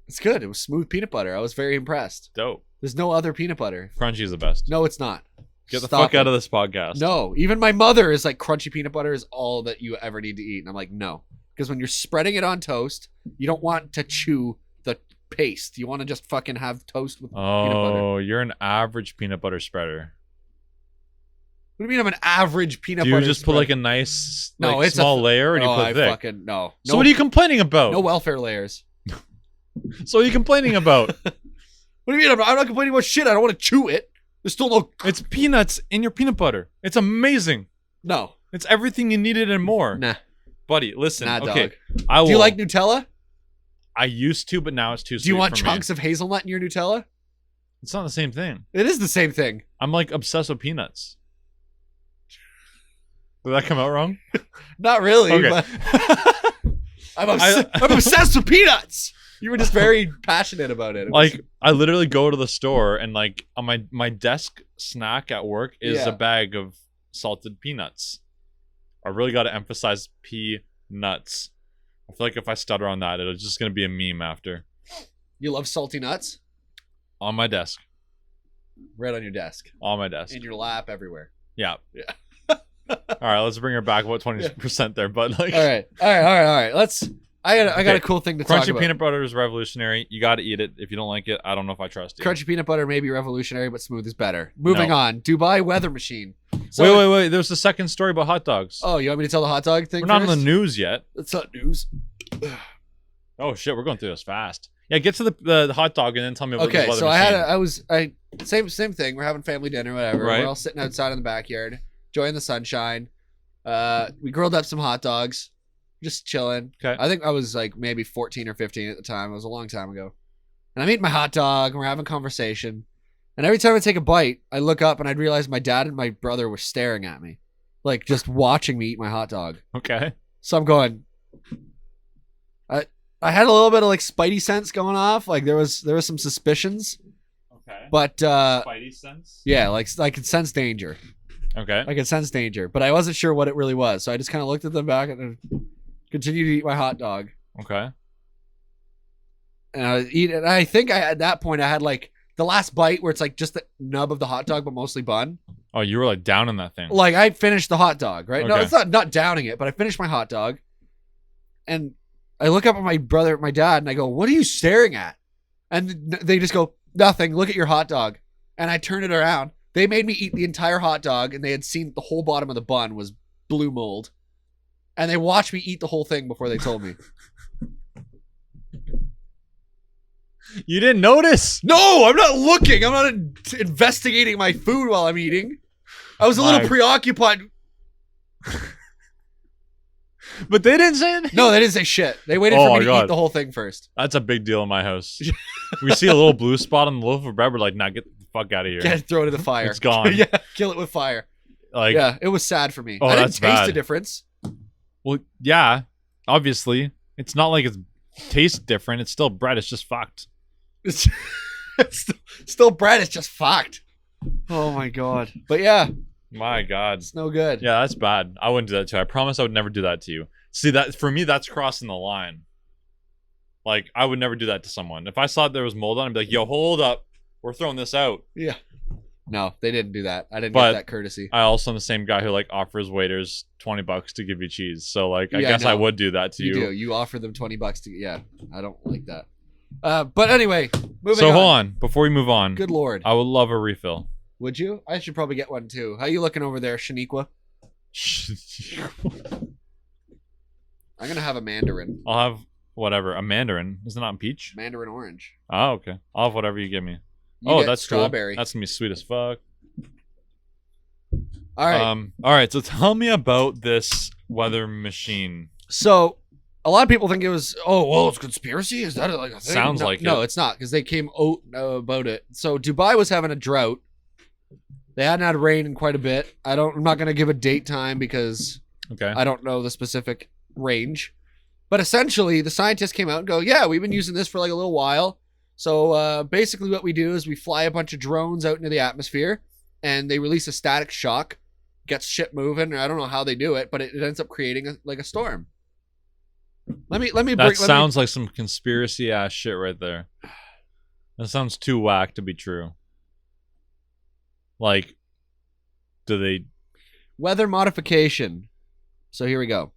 It's good. It was smooth peanut butter. I was very impressed. Dope. There's no other peanut butter. Crunchy is the best. No, it's not. Get the fuck out of this podcast. No. Even my mother is like, crunchy peanut butter is all that you ever need to eat. And I'm like, no. Because when you're spreading it on toast, you don't want to chew the paste. You want to just fucking have toast with peanut butter. Oh, you're an average peanut butter spreader. What do you mean I'm an average peanut butter? Do you just put like a nice it's small layer and you put thick? Fucking no. So what are you complaining about? No welfare layers. So what are you complaining about? What do you mean? I'm not complaining about shit. I don't want to chew it. There's still no... It's peanuts in your peanut butter. It's amazing. No. It's everything you needed and more. Nah. Buddy, listen. Nah, okay. Dog. Do you like Nutella? I used to, but now it's too sweet. Do you want chunks of hazelnut in your Nutella? It's not the same thing. It is the same thing. I'm like obsessed with peanuts. Did that come out wrong? Not really. Okay. But I'm obsessed with peanuts. You were just very passionate about it. Like I literally go to the store and like on my desk snack at work is a bag of salted peanuts. I really got to emphasize peanuts. I feel like if I stutter on that, it's just gonna be a meme after. You love salty nuts? On my desk. Right on your desk. On my desk. In your lap, everywhere. Yeah. All right, let's bring her back about 20% there, but like. All right. I got a cool thing to talk about. Crunchy peanut butter is revolutionary. You got to eat it. If you don't like it, I don't know if I trust you. Crunchy peanut butter may be revolutionary, but smooth is better. Moving on. Dubai weather machine. So, wait. There's the second story about hot dogs. Oh, you want me to tell the hot dog thing? We're not on the news yet. That's not news. Oh shit, we're going through this fast. Yeah, get to the hot dog and then tell me about the weather so machine. Same thing. We're having family dinner, whatever. Right. We're all sitting outside in the backyard, enjoying the sunshine. We grilled up some hot dogs, just chilling. Okay. I think I was like maybe 14 or 15 at the time. It was a long time ago. And I'm eating my hot dog and we're having conversation. And every time I take a bite, I look up and I'd realize my dad and my brother were staring at me, like just watching me eat my hot dog. Okay. So I'm going. I had a little bit of like spidey sense going off. Like there was some suspicions. Okay. But spidey sense. Yeah, like I could sense danger. Okay. I could sense danger, but I wasn't sure what it really was. So I just kind of looked at them back and continued to eat my hot dog. Okay. And I was eating. I think at that point I had like the last bite where it's like just the nub of the hot dog, but mostly bun. Oh, you were like down in that thing. Like I finished the hot dog, right? Okay. No, it's not downing it, but I finished my hot dog. And I look up at my dad, and I go, "What are you staring at?" And they just go, "Nothing. Look at your hot dog." And I turn it around. They made me eat the entire hot dog, and they had seen the whole bottom of the bun was blue mold. And they watched me eat the whole thing before they told me. You didn't notice? No, I'm not looking. I'm not investigating my food while I'm eating. I was a little preoccupied. But they didn't say anything? No, they didn't say shit. They waited for me to eat the whole thing first. That's a big deal in my house. We see a little blue spot on the loaf of bread. We're like, nah, get the fuck out of here. Yeah, throw it in the fire. It's gone. Yeah, kill it with fire. Like, yeah, it was sad for me. Oh, I didn't that's taste bad. a difference. Well, yeah, obviously. It's not like it tastes different. It's still bread. It's just fucked. It's still bread. It's just fucked. Oh, my God. But yeah. My God. It's no good. Yeah, that's bad. I wouldn't do that to you. I promise I would never do that to you. See, that for me, that's crossing the line. Like, I would never do that to someone. If I saw there was mold on, I'd be like, yo, hold up. We're throwing this out. Yeah. No, they didn't do that. I didn't But get that courtesy. I also am the same guy who like offers waiters $20 to give you cheese. So like, I Yeah, guess no. I would do that to you. You do. You offer them $20 to. Yeah, I don't like that. But anyway, moving So on. hold on, before we move on, Good Lord. I would love a refill. Would you? I should probably get one too. How you looking over there, Shaniqua? I'm gonna have a mandarin. I'll have whatever. A mandarin. Isn't that peach? Mandarin orange. Oh, okay. I'll have whatever you give me. You get that's strawberry. Cool. That's gonna be sweet as fuck. All right. All right. So tell me about this weather machine. So a lot of people think it was. Oh, well, it's conspiracy. Is that like a thing? Sounds no, like no, it. it's not because they came out about it. So Dubai was having a drought. They hadn't had rain in quite a bit. I'm not gonna give a date time because Okay. I don't know the specific range. But essentially, the scientists came out and go, yeah, we've been using this for like a little while. So basically what we do is we fly a bunch of drones out into the atmosphere and they release a static shock, gets shit moving. I don't know how they do it, but it ends up creating a storm. Let me That sounds like some conspiracy ass shit right there. That sounds too whack to be true. Like, do they... Weather modification. So here we go.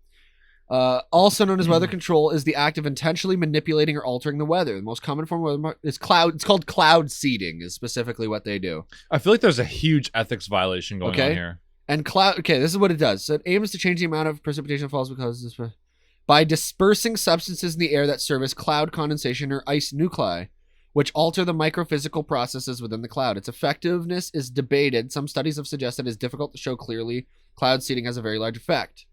Also known as weather control is the act of intentionally manipulating or altering the weather. The most common form of weather is cloud. It's called cloud seeding is specifically what they do. I feel like there's a huge ethics violation going on here. And cloud. Okay, this is what it does. So it aims to change the amount of precipitation that falls because this, by dispersing substances in the air that serve as cloud condensation or ice nuclei, which alter the microphysical processes within the cloud. Its effectiveness is debated. Some studies have suggested it is difficult to show clearly. Cloud seeding has a very large effect.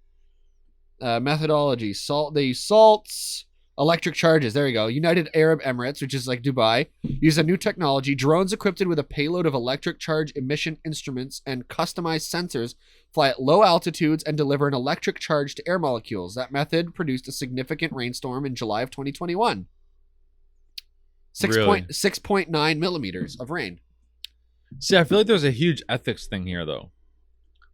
Methodology. They use salts, electric charges. There you go. United Arab Emirates, which is like Dubai, use a new technology. Drones equipped with a payload of electric charge emission instruments and customized sensors fly at low altitudes and deliver an electric charge to air molecules. That method produced a significant rainstorm in July of 2021. 6.9 millimeters of rain. See, I feel like there's a huge ethics thing here, though.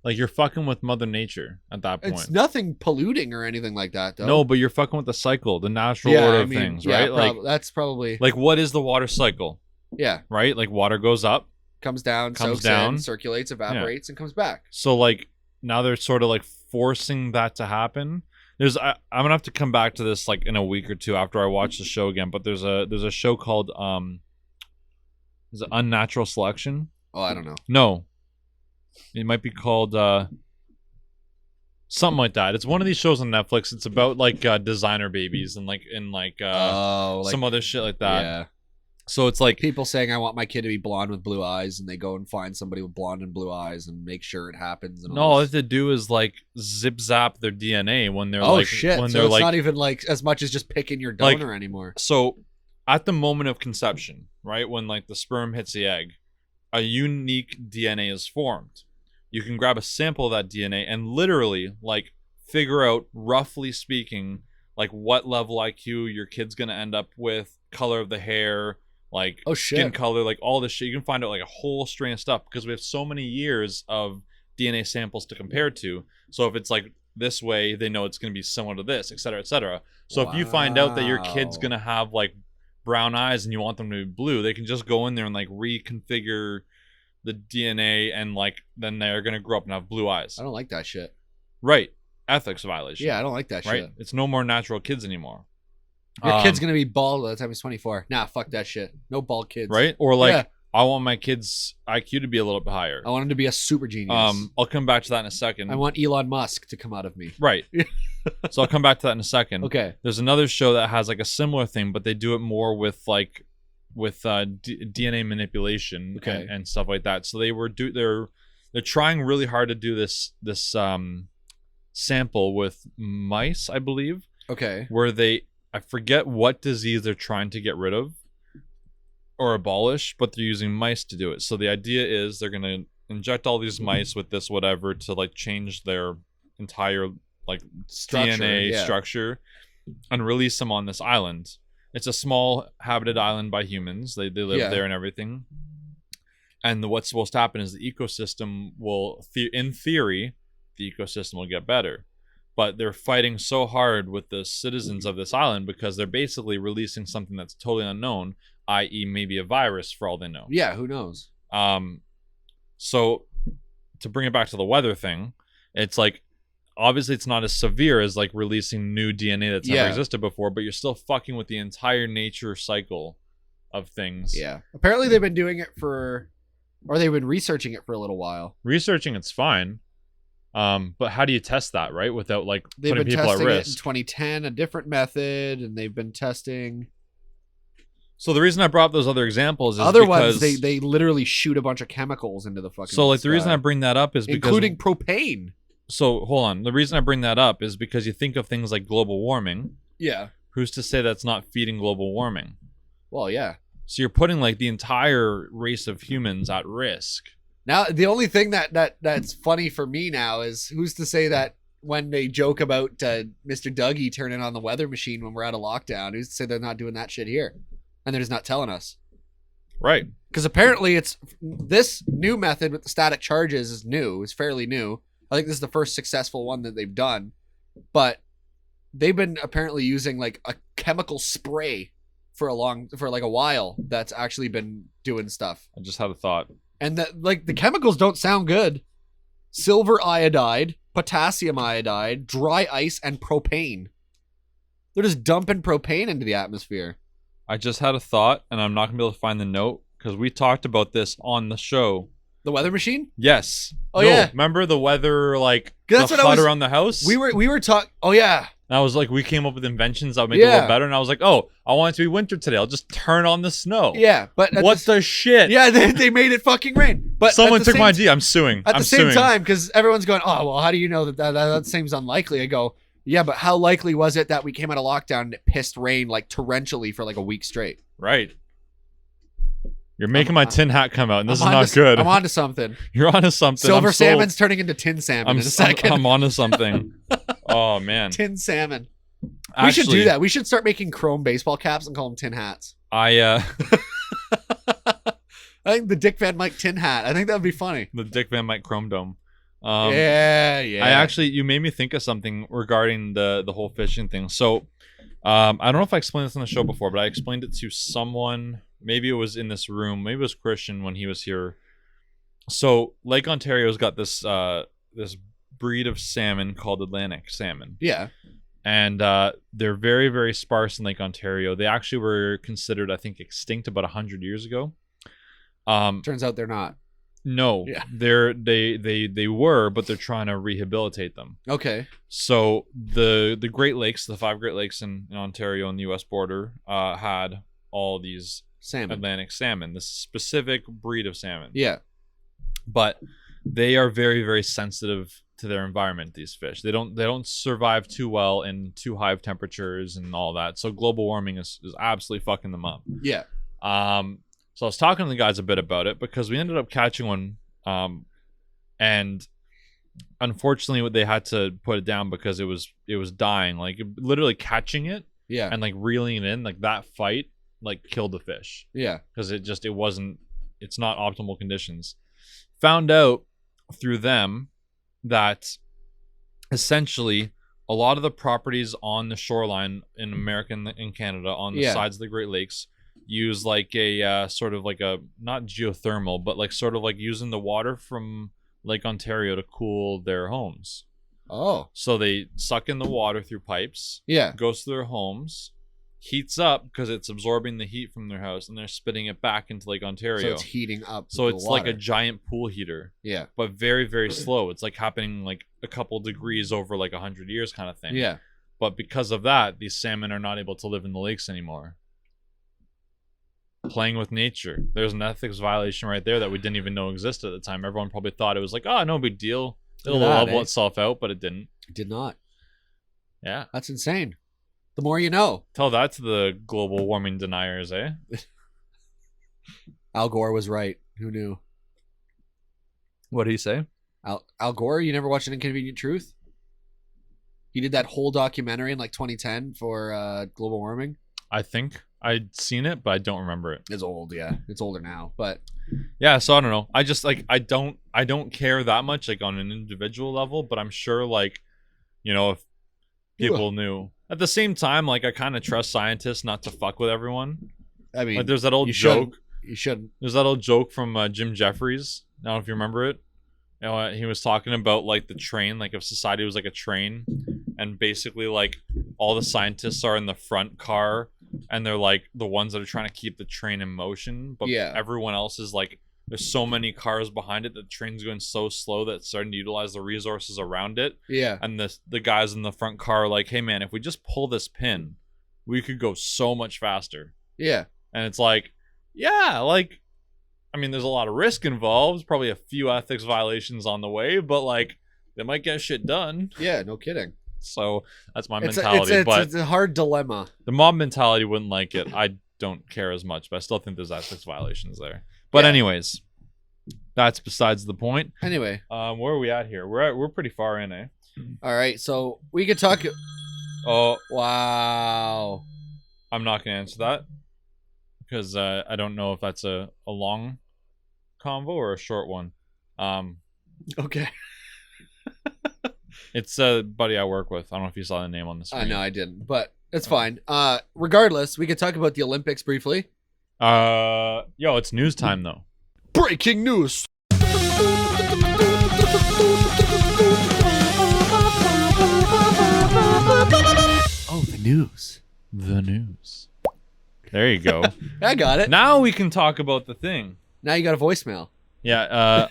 Like, you're fucking with Mother Nature at that point. It's nothing polluting or anything like that, though. No, but you're fucking with the cycle, the natural order of things, right? Like, that's probably... Like, what is the water cycle? Yeah. Right? Like, water goes up. Comes down, soaks in, circulates, evaporates, and comes back. So, like, now they're sort of, like, forcing that to happen. I'm gonna have to come back to this, like, in a week or two after I watch the show again, but there's a show called, is it Unnatural Selection? Oh, I don't know. No. It might be called something like that. It's one of these shows on Netflix. It's about like designer babies and some other shit like that. Yeah. So it's like people saying I want my kid to be blonde with blue eyes, and they go and find somebody with blonde and blue eyes and make sure it happens. And all they have to do is like zip zap their DNA when they're shit. When so they're it's like, not even like as much as just picking your donor anymore. So at the moment of conception, right when like the sperm hits the egg, a unique DNA is formed. You can grab a sample of that DNA and literally like figure out, roughly speaking, like what level IQ your kid's gonna end up with, color of the hair, like skin color, like all this shit. You can find out like a whole string of stuff because we have so many years of DNA samples to compare to. So if it's like this way, they know it's gonna be similar to this, et cetera, et cetera. So if you find out that your kid's gonna have like brown eyes and you want them to be blue, they can just go in there and like reconfigure the DNA and like then they're gonna grow up and have blue eyes. I don't like that shit. Right. Ethics violation. Yeah, I don't like that right? shit. It's no more natural kids anymore. Your kid's gonna be bald by the time he's 24. Nah, fuck that shit. No bald kids. Right? Or like I want my kid's IQ to be a little bit higher. I want him to be a super genius. I'll come back to that in a second. I want Elon Musk to come out of me. Right. So I'll come back to that in a second. Okay. There's another show that has like a similar thing, but they do it more with like DNA manipulation and stuff like that. So they're trying really hard to do this sample with mice, I believe. Okay. Where I forget what disease they're trying to get rid of or abolish, but they're using mice to do it. So the idea is they're gonna inject all these mice with this whatever to like change their entire like DNA structure and release them on this island. It's a small habited island by humans. They live there and everything. And what's supposed to happen is the ecosystem will, in theory, the ecosystem will get better. but they're fighting so hard with the citizens of this island because they're basically releasing something that's totally unknown, i.e. maybe a virus for all they know. Yeah, who knows? So to bring it back to the weather thing, it's like, obviously it's not as severe as like releasing new DNA that's never existed before, but you're still fucking with the entire nature cycle of things. Yeah. Apparently they've been doing it or they've been researching it for a little while. Researching it's fine. But how do you test that, right? Without like putting people at risk. They've been testing it in 2010, a different method, and they've been testing. So the reason I brought up those other examples is otherwise they literally shoot a bunch of chemicals into the fucking So like sky. The reason I bring that up is because including propane. So hold on. The reason I bring that up is because you think of things like global warming. Yeah. Who's to say that's not feeding global warming? Well, yeah. So you're putting like the entire race of humans at risk. Now, the only thing that's funny for me now is who's to say that when they joke about Mr. Dougie turning on the weather machine when we're out of lockdown, who's to say they're not doing that shit here? And they're just not telling us. Right. Because apparently it's this new method with the static charges is fairly new. I think this is the first successful one that they've done. But they've been apparently using like a chemical spray for like a while that's actually been doing stuff. I just had a thought. And that, like, the chemicals don't sound good. Silver iodide, potassium iodide, dry ice, and propane. They're just dumping propane into the atmosphere. I just had a thought, and I'm not going to be able to find the note, because we talked about this on the show. The weather machine? Yes. Oh, yeah. Remember the weather, like, the flood around the house? We were talking... Oh, yeah. And I was like, we came up with inventions that would make it a little better. And I was like, oh, I want it to be winter today. I'll just turn on the snow. Yeah, but... What the shit? Yeah, they made it fucking rain. But someone took my idea. I'm suing. At the same time, because everyone's going, oh, well, how do you know that seems unlikely? I go, yeah, but how likely was it that we came out of lockdown and it pissed rain like torrentially for like a week straight? Right. You're making my tin hat come out, and this is not good. I'm onto something. You're onto something. Silver salmon's turning into tin salmon in a second. I'm onto something. Oh, man. Tin salmon. Actually, we should do that. We should start making chrome baseball caps and call them tin hats. I think the Dick Van Myke tin hat. I think that would be funny. The Dick Van Myke chrome dome. Yeah. You made me think of something regarding the whole fishing thing. So, I don't know if I explained this on the show before, but I explained it to someone. Maybe it was in this room. Maybe it was Christian when he was here. So Lake Ontario's got this this breed of salmon called Atlantic salmon. Yeah. And they're very, very sparse in Lake Ontario. They actually were considered, I think, extinct about 100 years ago. Turns out they're not. No, yeah. They were, but they're trying to rehabilitate them. Okay. So the Great Lakes, the 5 Great Lakes in Ontario on the U.S. border, had all these Atlantic salmon, this specific breed of salmon. Yeah. But they are very, very sensitive to their environment, these fish. They don't survive too well in too high of temperatures and all that. So global warming is absolutely fucking them up. Yeah. So I was talking to the guys a bit about it because we ended up catching one, and unfortunately they had to put it down because it was dying. Like literally catching it, yeah, and like reeling it in, like that fight like killed the fish. Yeah, because it's not optimal conditions. Found out through them that essentially a lot of the properties on the shoreline in America and Canada on the sides of the Great Lakes use like a sort of like a, not geothermal, but like sort of like using the water from Lake Ontario to cool their homes. Oh. So they suck in the water through pipes. Yeah. Goes to their homes, heats up because it's absorbing the heat from their house, and they're spitting it back into Lake Ontario. So it's heating up. So it's like a giant pool heater. Yeah. But very, very slow. It's like happening like a couple degrees over like 100 years kind of thing. Yeah. But because of that, these salmon are not able to live in the lakes anymore. Playing with nature. There's an ethics violation right there that we didn't even know existed at the time. Everyone probably thought it was like, oh, no big deal. It'll level itself out, but it didn't. It did not. Yeah. That's insane. The more you know. Tell that to the global warming deniers, eh? Al Gore was right. Who knew? What did he say? Al Gore? You never watched An Inconvenient Truth? He did that whole documentary in like 2010 for global warming. I think I'd seen it, but I don't remember it. It's old, yeah. It's older now, but yeah. So I don't know. I just like I don't care that much like on an individual level, but I'm sure like if people knew. At the same time, like I kind of trust scientists not to fuck with everyone. I mean, like there's that old joke. You shouldn't. There's that old joke from Jim Jeffries. I don't know if you remember it. He was talking about like the train, like if society was like a train, and basically like all the scientists are in the front car, and they're like the ones that are trying to keep the train in motion, but everyone else is like, there's so many cars behind it that the train's going so slow that it's starting to utilize the resources around it. Yeah. And the guys in the front car are like, hey man, if we just pull this pin, we could go so much faster. Yeah. And it's like, yeah, like, I mean, there's a lot of risk involved, probably a few ethics violations on the way, but like, they might get shit done. Yeah, no kidding. So that's my mentality. But it's a hard dilemma. The mob mentality wouldn't like it. I don't care as much, but I still think there's ethics violations there. But anyways, that's besides the point. Anyway, where are we at here? We're pretty far in, eh? All right, so we could talk. Oh wow! I'm not gonna answer that because I don't know if that's a long convo or a short one. Okay. It's a buddy I work with. I don't know if you saw the name on the screen. No, I didn't, but it's fine. Regardless, we could talk about the Olympics briefly. It's news time though. Breaking news. Oh, the news. The news. There you go. I got it. Now we can talk about the thing. Now you got a voicemail. Yeah,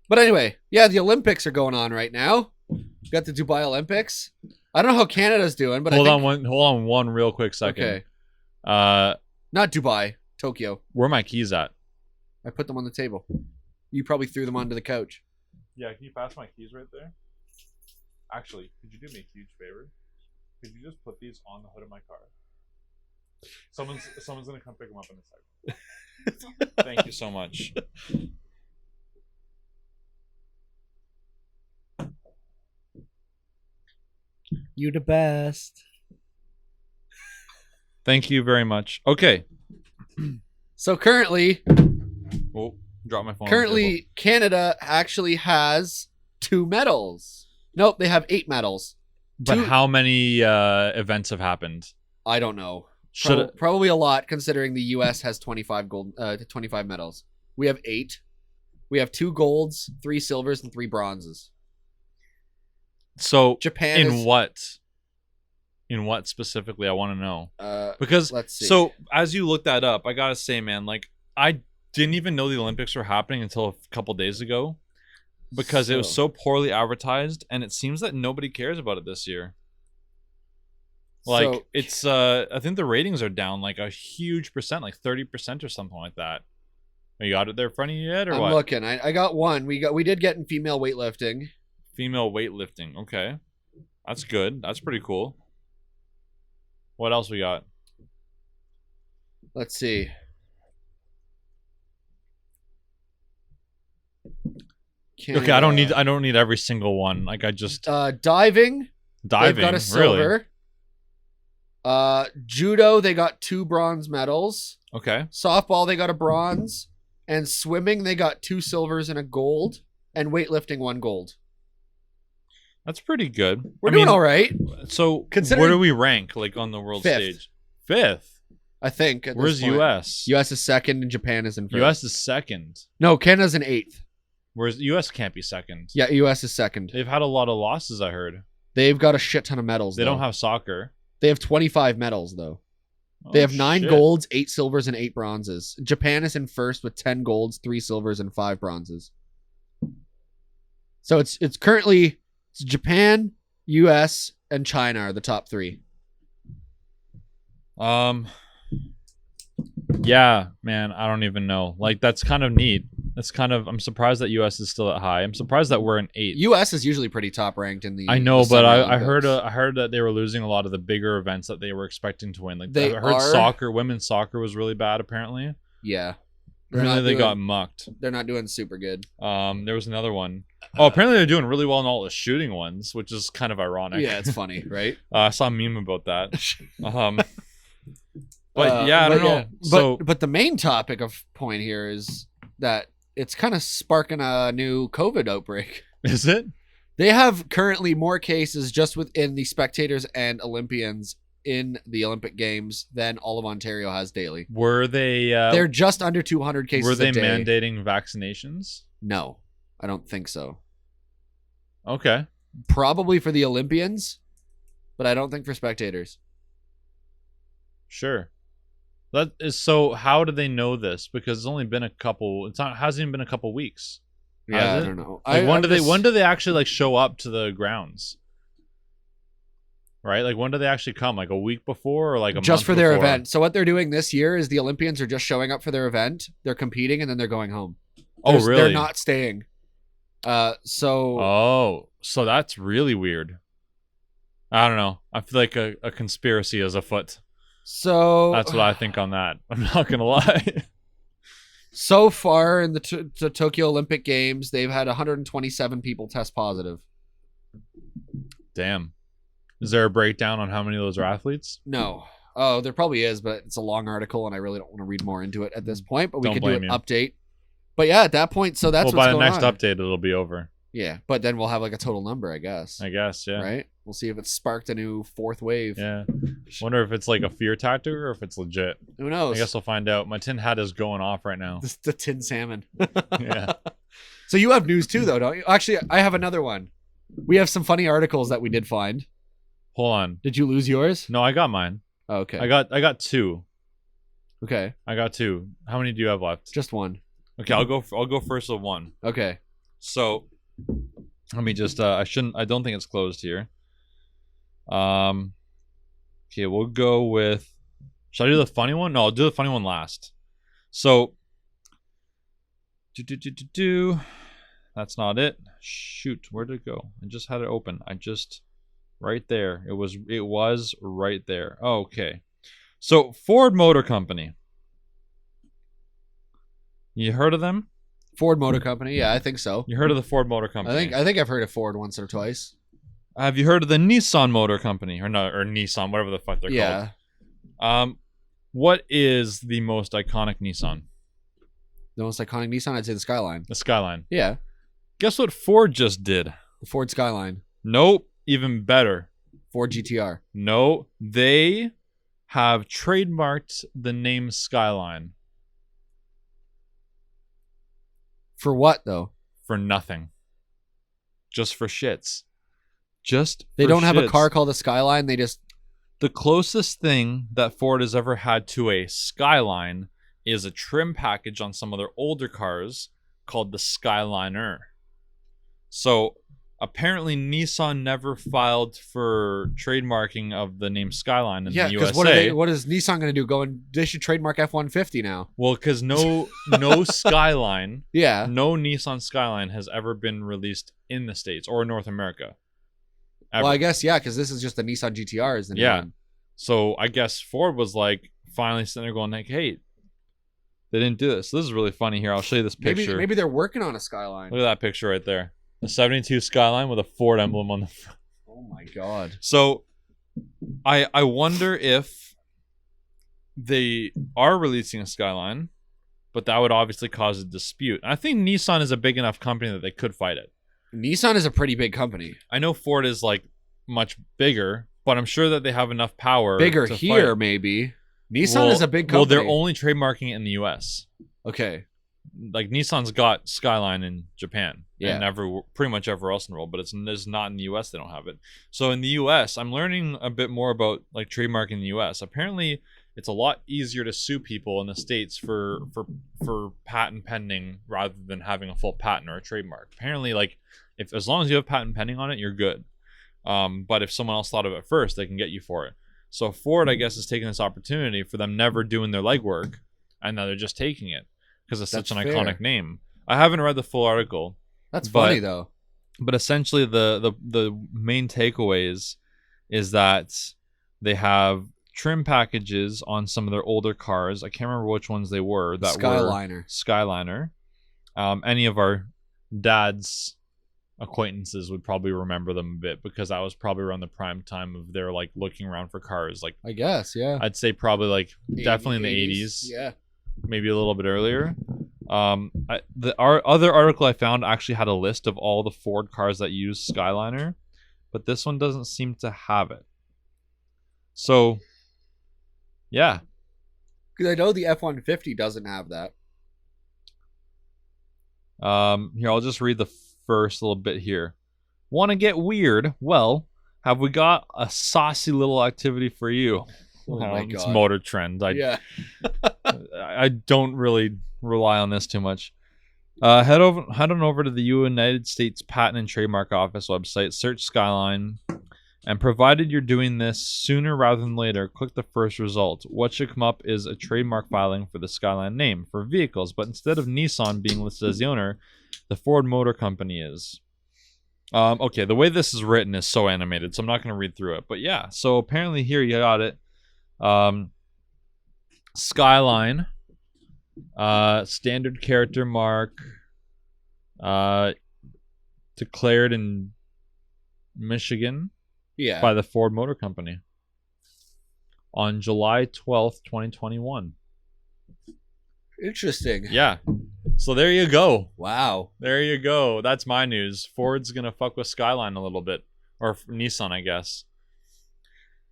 But anyway, yeah, the Olympics are going on right now. We got the Dubai Olympics. I don't know how Canada's doing, but hold on one real quick second. Okay. Not Dubai, Tokyo. Where are my keys at? I put them on the table. You probably threw them onto the couch. Yeah, can you pass my keys right there? Actually, could you do me a huge favor? Could you just put these on the hood of my car? Someone's gonna come pick them up in a second. Thank you so much. You the best. Thank you very much. Okay. So currently, drop my phone. Currently, Canada actually has 2 medals. Nope, they have 8 medals. But how many events have happened? I don't know. Should probably a lot, considering the U.S. has 25 medals. We have 8. We have 2 golds, 3 silvers, and 3 bronzes. So Japan in what? In what specifically? I want to know. Because let's see. So as you look that up, I gotta say, man, like I didn't even know the Olympics were happening until a couple days ago, because it was so poorly advertised, and it seems that nobody cares about it this year. Like it's, I think the ratings are down like a huge percent, like 30% or something like that. You got it there in front of you yet, or I'm what? looking. I got one. We did get in female weightlifting. Female weightlifting. Okay, that's good. That's pretty cool. What else we got? Let's see. Okay, I don't need every single one. Like I just diving. They've got a silver. Really? Judo, they got 2 bronze medals. Okay. Softball, they got a bronze. And swimming, they got 2 silvers and a gold. And weightlifting, 1 gold. That's pretty good. We're doing all right. So where do we rank, like on the world 5th. stage? 5th, I think. Where's U.S.? U.S. is 2nd and Japan is in 1st. U.S. is 2nd. No, Canada's in 8th. Whereas U.S. can't be 2nd. Yeah, U.S. is 2nd. They've had a lot of losses, I heard. They've got a shit ton of medals. They don't have soccer. They have 25 medals, though. They have 9 golds, 8 silvers, and 8 bronzes. Japan is in 1st with 10 golds, 3 silvers, and 5 bronzes. So it's currently Japan, U.S., and China are the top 3. Yeah, man, I don't even know. Like, that's kind of neat. That's kind of, I'm surprised that U.S. is still at high. I'm surprised that we're in 8th. U.S. is usually pretty top ranked in the. I know, but I heard that they were losing a lot of the bigger events that they were expecting to win. Like, I heard soccer, women's soccer was really bad apparently. Yeah. Apparently they got mucked. They're not doing super good. There was another one. Apparently they're doing really well in all the shooting ones, which is kind of ironic. Yeah, it's funny, right? I saw a meme about that. But yeah, I don't know. Yeah. But the main topic of point here is that it's kind of sparking a new COVID outbreak. Is it? They have currently more cases just within the spectators and Olympians in the Olympic Games than all of Ontario has daily. Were they? They're just under 200 cases Were they a day. mandating vaccinations? No, I don't think so. Okay. Probably for the Olympians, but I don't think for spectators. Sure. That is so. How do they know this? Because it's only been a couple. Hasn't even been a couple weeks. Yeah, I don't know. Like when do they actually like show up to the grounds? Right? Like when do they actually come? Like a week before or like a just month for their before? event. So what they're doing this year is the Olympians are just showing up for their event. They're competing and then they're going home. Oh, really? They're not staying. Oh, so that's really weird. I don't know. I feel like a conspiracy is afoot. So that's what I think on that. I'm not gonna lie. So far in the Tokyo Olympic Games, they've had 127 people test positive. Damn. Is there a breakdown on how many of those are athletes? No. Oh, there probably is, but it's a long article, and I really don't want to read more into it at this point. But we could do an update. But yeah, at that point, so that's what's going on. By the next update, it'll be over. Yeah, but then we'll have like a total number, I guess. Yeah. Right? We'll see if it's sparked a new fourth wave. Yeah. Wonder if it's like a fear tactic or if it's legit. Who knows? I guess we'll find out. My tin hat is going off right now. The tin salmon. Yeah. So you have news too, though, don't you? Actually, I have another one. We have some funny articles that we did find. Hold on. Did you lose yours? No, I got mine. Oh, okay. I got two. Okay. I got two. How many do you have left? Just one. Okay, I'll go first with one. Okay. So let me just I don't think it's closed here. Okay, we'll go with, should I do the funny one? No, I'll do the funny one last. So that's not it. Shoot, where did it go? I just had it open. Right there. It was right there. Okay. So Ford Motor Company. You heard of them? Ford Motor Company. Yeah, I think so. You heard of the Ford Motor Company? I think I've heard of Ford once or twice. Have you heard of the Nissan Motor Company or Nissan, whatever the fuck they're called? What is the most iconic Nissan? The most iconic Nissan, I'd say the Skyline. The Skyline. Yeah. Guess what Ford just did? The Ford Skyline. Nope. Even better. Ford GTR. No, they have trademarked the name Skyline. For what, though? For nothing. Just for shits. They don't have a car called a Skyline. They just... The closest thing that Ford has ever had to a Skyline is a trim package on some of their older cars called the Skyliner. So apparently Nissan never filed for trademarking of the name Skyline in the USA. What is Nissan going to do? They should trademark F-150 now. Well, because no Skyline, yeah, no Nissan Skyline has ever been released in the States or North America. Ever. Well, I guess, yeah, because this is just the Nissan GTR is the new one. So I guess Ford was like finally sitting there going like, hey, they didn't do this. This is really funny here. I'll show you this picture. Maybe they're working on a Skyline. Look at that picture right there. A 72 Skyline with a Ford emblem on the front. Oh my god. So I wonder if they are releasing a Skyline, but that would obviously cause a dispute. I think Nissan is a big enough company that they could fight it. Nissan is a pretty big company. I know Ford is like much bigger, but I'm sure that they have enough power. Bigger here, maybe. Nissan is a big company. Well, they're only trademarking it in the US. Okay. Like Nissan's got Skyline in Japan, yeah, and pretty much everywhere else in the world, but it's not in the US. They don't have it. So in the US, I'm learning a bit more about like trademarking in the US. Apparently, it's a lot easier to sue people in the States for patent pending rather than having a full patent or a trademark. Apparently, like as long as you have patent pending on it, you're good. But if someone else thought of it first, they can get you for it. So Ford, I guess, is taking this opportunity for them never doing their legwork, and now they're just taking it because it's such an iconic name. I haven't read the full article. That's funny though. But essentially, the main takeaways is that they have trim packages on some of their older cars. I can't remember which ones they were. That Skyliner. Were Skyliner. Any of our dad's acquaintances would probably remember them a bit because that was probably around the prime time of their like looking around for cars. Like I guess, yeah. I'd say probably like definitely in the 80s. Yeah. Maybe a little bit earlier. Our other article I found actually had a list of all the Ford cars that use Skyliner, but this one doesn't seem to have it. So, yeah. Because I know the F-150 doesn't have that. Here, I'll just read the first little bit here. Want to get weird? Well, have we got a saucy little activity for you? Oh my God. It's Motor Trend. I don't really rely on this too much. Head on over to the United States Patent and Trademark Office website, search Skyline, and provided you're doing this sooner rather than later, click the first result. What should come up is a trademark filing for the Skyline name for vehicles, but instead of Nissan being listed as the owner, the Ford Motor Company is. Okay, the way this is written is so animated, so I'm not going to read through it. But yeah, so apparently here you got it. Skyline, standard character mark, declared in Michigan by the Ford Motor Company on July 12th, 2021. Interesting. Yeah. So there you go. Wow. There you go. That's my news. Ford's going to fuck with Skyline a little bit. Or Nissan, I guess.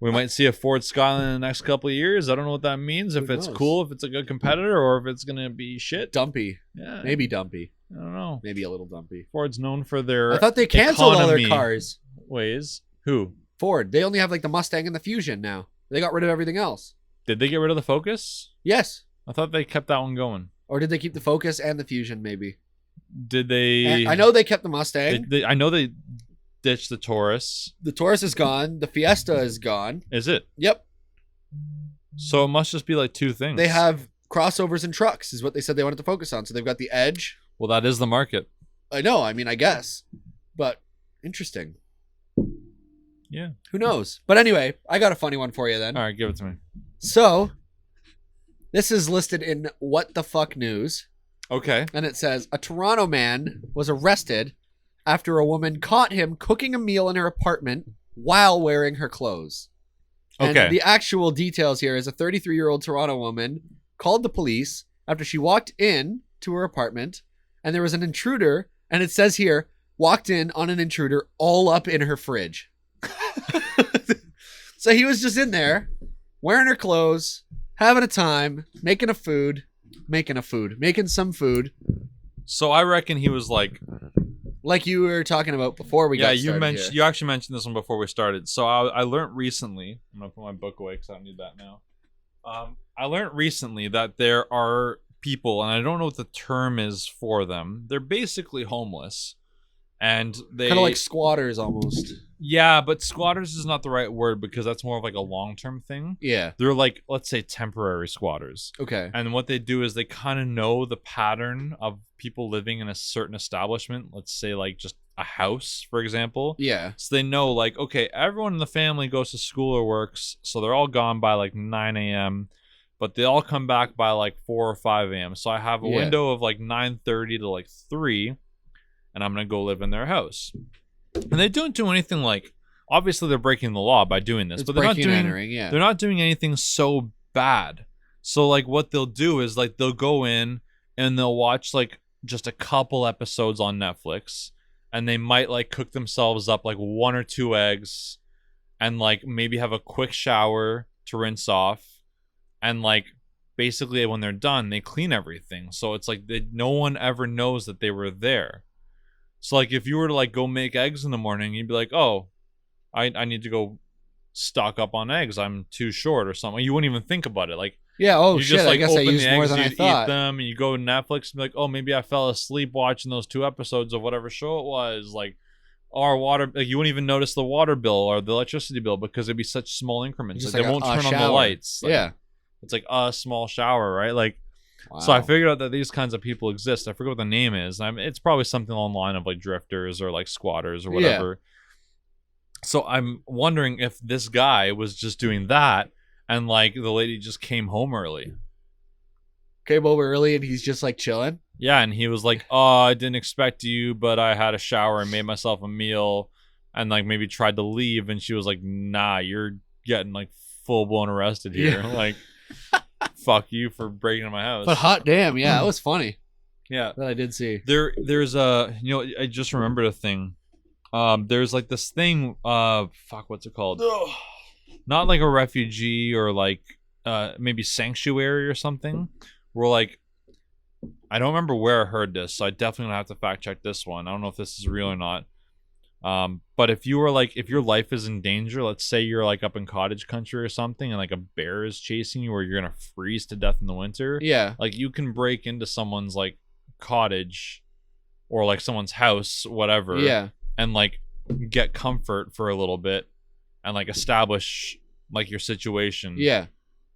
We might see a Ford Skyline in the next couple of years. I don't know what that means. If it's cool, if it's a good competitor, or if it's going to be shit. Dumpy. Yeah. Maybe dumpy. I don't know. Maybe a little dumpy. Ford's known for their I thought they canceled all their cars. Ways. Who? Ford. They only have like the Mustang and the Fusion now. They got rid of everything else. Did they get rid of the Focus? Yes. I thought they kept that one going. Or did they keep the Focus and the Fusion, maybe? Did they... And I know they kept the Mustang. I know they ditched the Taurus. The Taurus is gone. The Fiesta is gone. Is it? Yep. So it must just be like two things. They have crossovers and trucks is what they said they wanted to focus on. So they've got the Edge. Well, that is the market. I know. I mean, I guess. But interesting. Yeah. Who knows? But anyway, I got a funny one for you then. All right, give it to me. So, this is listed in What the Fuck News. Okay. And it says, a Toronto man was arrested after a woman caught him cooking a meal in her apartment while wearing her clothes. And okay. The actual details here is a 33-year-old Toronto woman called the police after she walked in to her apartment and there was an intruder, and it says here, walked in on an intruder all up in her fridge. So he was just in there wearing her clothes, having a time, making some food. So I reckon he was like you were talking about before we got started. You actually mentioned this one before we started. So I learned recently, I'm gonna put my book away because I don't need that now. I learned recently that there are people, and I don't know what the term is for them. They're basically homeless, and they kind of like squatters almost. Yeah, but squatters is not the right word because that's more of like a long-term thing. Yeah. They're like, let's say, temporary squatters. Okay. And what they do is they kind of know the pattern of people living in a certain establishment. Let's say like just a house, for example. Yeah. So they know like, okay, everyone in the family goes to school or works, so they're all gone by like 9 a.m., but they all come back by like 4 or 5 a.m. So I have a window of like 9:30 to like 3, and I'm going to go live in their house. And they don't do anything like, obviously they're breaking the law by doing this, but they're not doing they're not doing anything so bad. So like what they'll do is like they'll go in and they'll watch like just a couple episodes on Netflix, and they might like cook themselves up like 1 or 2 eggs and like maybe have a quick shower to rinse off, and like basically when they're done they clean everything. So it's like no one ever knows that they were there. So, like, if you were to, like, go make eggs in the morning, you'd be like, oh, I need to go stock up on eggs. I'm too short or something. You wouldn't even think about it. Like, yeah, oh, you shit, just, like, I guess open I used the more eggs, than I you'd thought. eat them, and you go to Netflix and be like, oh, maybe I fell asleep watching those 2 episodes of whatever show it was. Like, our water, like, you wouldn't even notice the water bill or the electricity bill because it'd be such small increments. Like, they won't turn on the lights. Like, yeah. It's like a small shower, right? Like, wow. So I figured out that these kinds of people exist. I forget what the name is. It's probably something along the line of like drifters or like squatters or whatever. Yeah. So I'm wondering if this guy was just doing that and like the lady just came home early. Came over early and he's just like chilling? Yeah, and he was like, oh, I didn't expect you, but I had a shower and made myself a meal and like maybe tried to leave, and she was like, nah, you're getting like full blown arrested here. Yeah. Like, fuck you for breaking into my house. But hot damn, yeah, that was funny. Yeah. That I did see. There's a, I just remembered a thing. There's like this thing, what's it called? Not like a refugee or like maybe sanctuary or something. Where like, I don't remember where I heard this, so I definitely gonna have to fact check this one. I don't know if this is real or not. But if you were like, if your life is in danger, let's say you're like up in cottage country or something, and like a bear is chasing you, or you're gonna freeze to death in the winter. Yeah. Like you can break into someone's like cottage, or like someone's house, whatever. Yeah. And like get comfort for a little bit, and like establish like your situation. Yeah.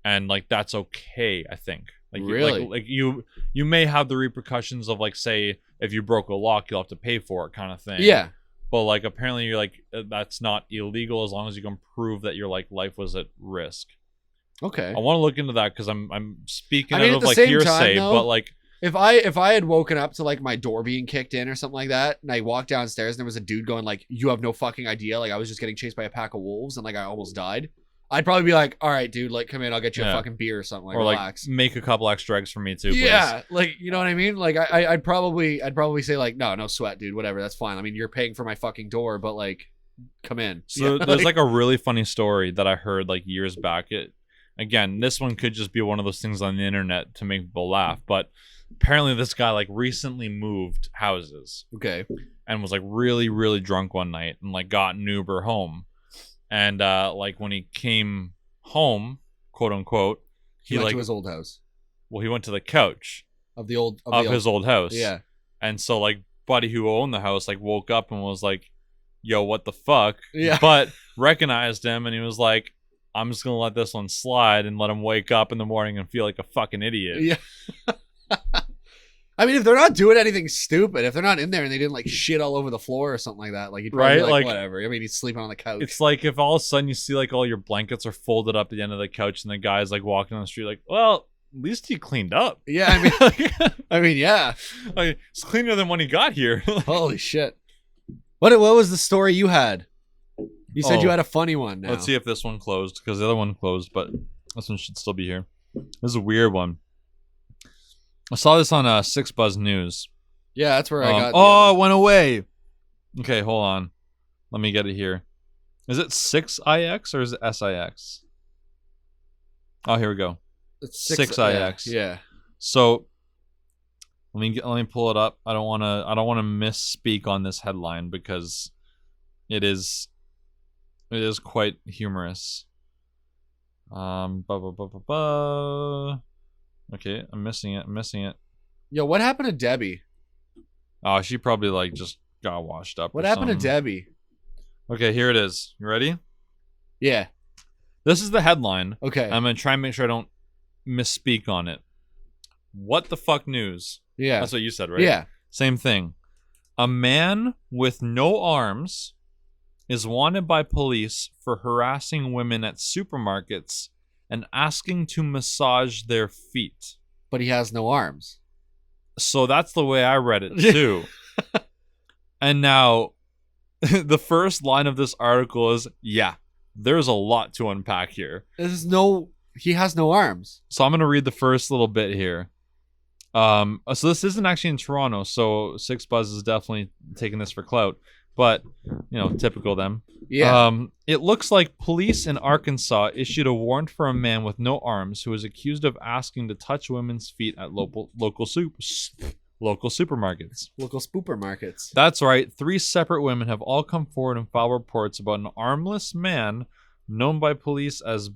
And like that's okay, I think. Like really, like you may have the repercussions of like, say if you broke a lock, you'll have to pay for it, kind of thing. Yeah. But like apparently you're like, that's not illegal as long as you can prove that your like life was at risk. Okay. I want to look into that because I'm speaking I mean, out at of the like same hearsay, time, though, but like if I had woken up to like my door being kicked in or something like that, and I walked downstairs and there was a dude going like, "You have no fucking idea, like I was just getting chased by a pack of wolves and like I almost died," I'd probably be like, "All right, dude, like come in, I'll get you a fucking beer or something, like or relax." Like make a couple extra eggs for me too, please. Yeah, like you know what I mean. Like I'd probably say like, no sweat, dude, whatever, that's fine. I mean, you're paying for my fucking door, but like, come in. So there's like a really funny story that I heard like years back. Again, this one could just be one of those things on the internet to make people laugh, but apparently this guy like recently moved houses. Okay. And was like really, really drunk one night and like got an Uber home. And like when he came home, quote unquote, he went to his old house. Well, he went to the couch of his old house. Yeah. And so like buddy who owned the house like woke up and was like, "Yo, what the fuck?" Yeah. But recognized him and he was like, "I'm just gonna let this one slide and let him wake up in the morning and feel like a fucking idiot." Yeah. I mean, if they're not doing anything stupid, if they're not in there and they didn't like shit all over the floor or something like that, like you'd probably be like, whatever. I mean, he's sleeping on the couch. It's like if all of a sudden you see like all your blankets are folded up at the end of the couch and the guy's like walking on the street like, "Well, at least he cleaned up." Yeah, I mean, yeah. Like, it's cleaner than when he got here. Holy shit. What was the story you had? You said you had a funny one now. Let's see if this one closed, because the other one closed, but this one should still be here. This is a weird one. I saw this on 6 Buzz News. Yeah, that's where I got. Oh, it went away. Okay, hold on. Let me get it here. Is it 6IX or is it SIX? Oh, here we go. It's 6IX. Yeah. So let me pull it up. I don't want to misspeak on this headline because it is quite humorous. Okay, I'm missing it. Yo, what happened to Debbie? Oh, she probably like just got washed up. What happened to Debbie? Okay, here it is. You ready? Yeah. This is the headline. Okay. I'm gonna try and make sure I don't misspeak on it. What the fuck news? Yeah. That's what you said, right? Yeah. Same thing. A man with no arms is wanted by police for harassing women at supermarkets and asking to massage their feet. But he has no arms. So that's the way I read it too. And now the first line of this article is, yeah, there's a lot to unpack here. He has no arms. So I'm going to read the first little bit here. So this isn't actually in Toronto, so 6 Buzz is definitely taking this for clout. But, typical them. Yeah. It looks like police in Arkansas issued a warrant for a man with no arms who is accused of asking to touch women's feet at local supermarkets. Local supermarkets. That's right. 3 separate women have all come forward and filed reports about an armless man known by police as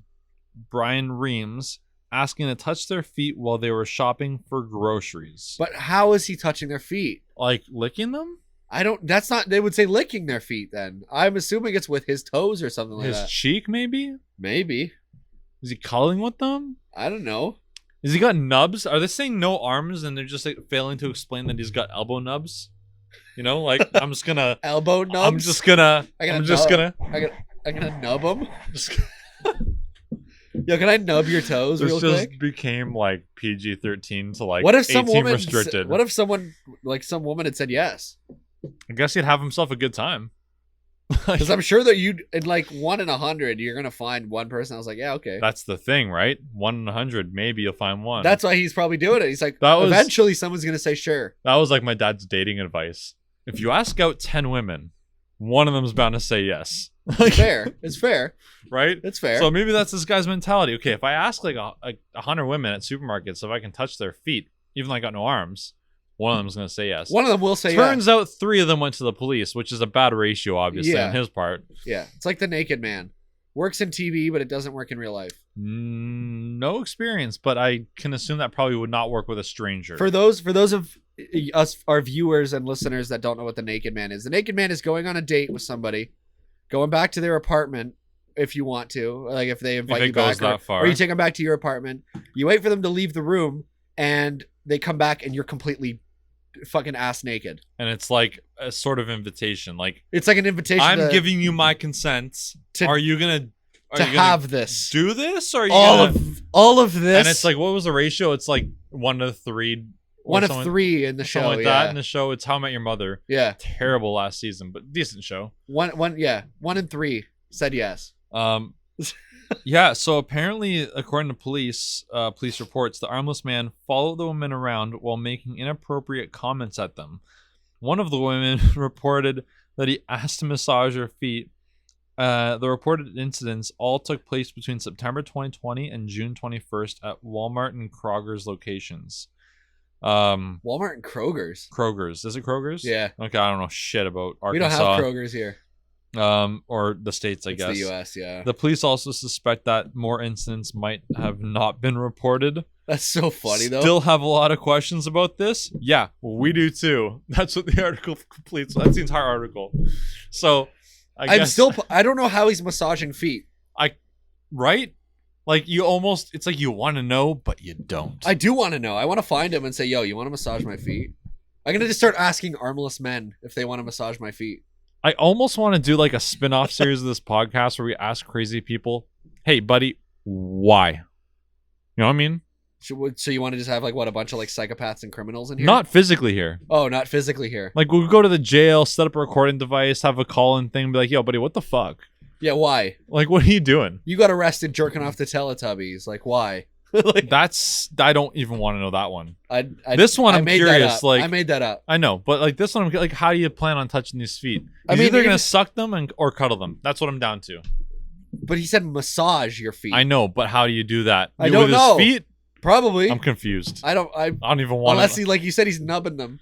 Brian Reams asking to touch their feet while they were shopping for groceries. But how is he touching their feet? Like licking them? They would say licking their feet then. I'm assuming it's with his toes or something like that. His cheek, maybe? Maybe. Is he cuddling with them? I don't know. Has he got nubs? Are they saying no arms and they're just like failing to explain that he's got elbow nubs? Like I'm just gonna elbow nubs. I'm gonna nub him. Yo, can I nub your toes real quick? This just became like PG-13 to like what if 18 restricted. What if some woman had said yes? I guess he'd have himself a good time. Because I'm sure that you in like 1 in 100, you're gonna find one person. I was like, yeah, okay. That's the thing, right? 1 in 100, maybe you'll find one. That's why he's probably doing it. He's like, eventually someone's gonna say sure. That was like my dad's dating advice. If you ask out 10 women, one of them's bound to say yes. It's fair. It's fair. Right? It's fair. So maybe that's this guy's mentality. Okay, if I ask like 100 women at supermarkets if I can touch their feet, even though I got no arms, one of them's going to say yes. One of them will say Turns out 3 of them went to the police, which is a bad ratio, obviously, on his part. Yeah. It's like the naked man. Works in TV, but it doesn't work in real life. No experience, but I can assume that probably would not work with a stranger. For those of us, our viewers and listeners that don't know what the naked man is, the naked man is going on a date with somebody, going back to their apartment if you want to, like if they invite you back, or you take them back to your apartment. You wait for them to leave the room, and they come back, and you're completely fucking ass naked. And it's like a sort of invitation. Like it's like an invitation. I'm giving you my consent. Are you gonna have this? Do this? Or are you all of this? And it's like, what was the ratio? It's like 1 to 3. 1 of 3 in the show. Something like that in the show. It's How I Met Your Mother. Yeah. Terrible last season, but decent show. 1 in 3 said yes. Yeah, so apparently, according to police reports, the armless man followed the women around while making inappropriate comments at them. One of the women reported that he asked to massage her feet. The reported incidents all took place between September 2020 and June 21st at Walmart and Kroger's locations. Walmart and Kroger's. Kroger's. Is it Kroger's? Yeah. Okay, I don't know shit about Arkansas. We don't have Kroger's here. Or the States, I guess. The U.S., yeah. The police also suspect that more incidents might have not been reported. That's so funny, though. Still have a lot of questions about this? Yeah, we do too. That's what the article completes. That's the entire article. So, I don't know how he's massaging feet. Right? Like, it's like you want to know, but you don't. I do want to know. I want to find him and say, yo, you want to massage my feet? I'm going to just start asking armless men if they want to massage my feet. I almost want to do like a spin-off series of this podcast where we ask crazy people, hey, buddy, why? You know what I mean? So you want to just have like, what, a bunch of like psychopaths and criminals in here? Not physically here. Oh, not physically here. Like, we'll go to the jail, set up a recording device, have a call-in thing, be like, yo, buddy, what the fuck? Yeah, why? Like, what are you doing? You got arrested jerking off the Teletubbies. Like, why? Like, I don't even want to know that one. This one, I'm curious. Like, I made that up. I know, but like this one, I'm like, how do you plan on touching these feet? He's either gonna suck them or cuddle them. That's what I'm down to. But he said massage your feet. I know, but how do you do that? I don't know. His feet? Probably. I'm confused. I don't even want. Unless he, like you said, he's nubbing them.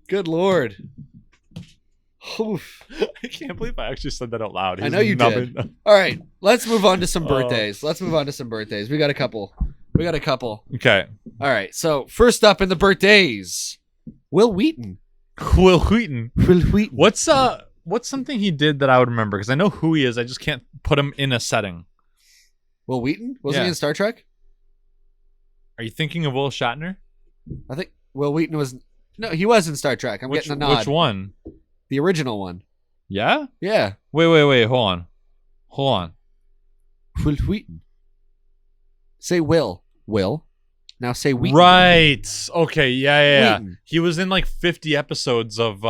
Good Lord. Oof. I can't believe I actually said that out loud. I know you did. All right, let's move on to some birthdays. We got a couple. Okay. All right. So first up in the birthdays, Will Wheaton. What's something he did that I would remember? Because I know who he is. I just can't put him in a setting. Will Wheaton? Wasn't he in Star Trek? Are you thinking of Will Shatner? I think Will Wheaton was. No, he was in Star Trek. I'm getting a nod. Which one? The original one. Yeah? Yeah. Wait. Hold on. Will Wheaton. Say Will. Will. Now say Wheaton. Right. Okay. Yeah. Wheaton. He was in like 50 episodes of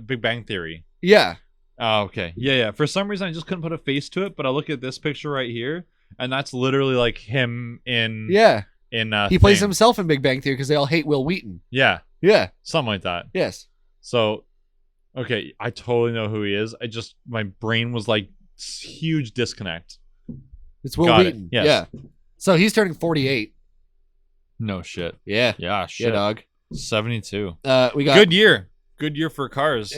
Big Bang Theory. Yeah. Oh, okay. Yeah. For some reason, I just couldn't put a face to it, but I look at this picture right here, and that's literally like him in... Yeah. He plays Thing. himself in Big Bang Theory because they all hate Will Wheaton. Yeah. Yeah. Something like that. Yes. So... Okay, I totally know who he is. My brain was like huge disconnect. It's Will Wheaton. Yes. Yeah. So he's turning 48. No shit. Yeah. Yeah, shit. Yeah, dog. 72. We got good year. Good year for cars.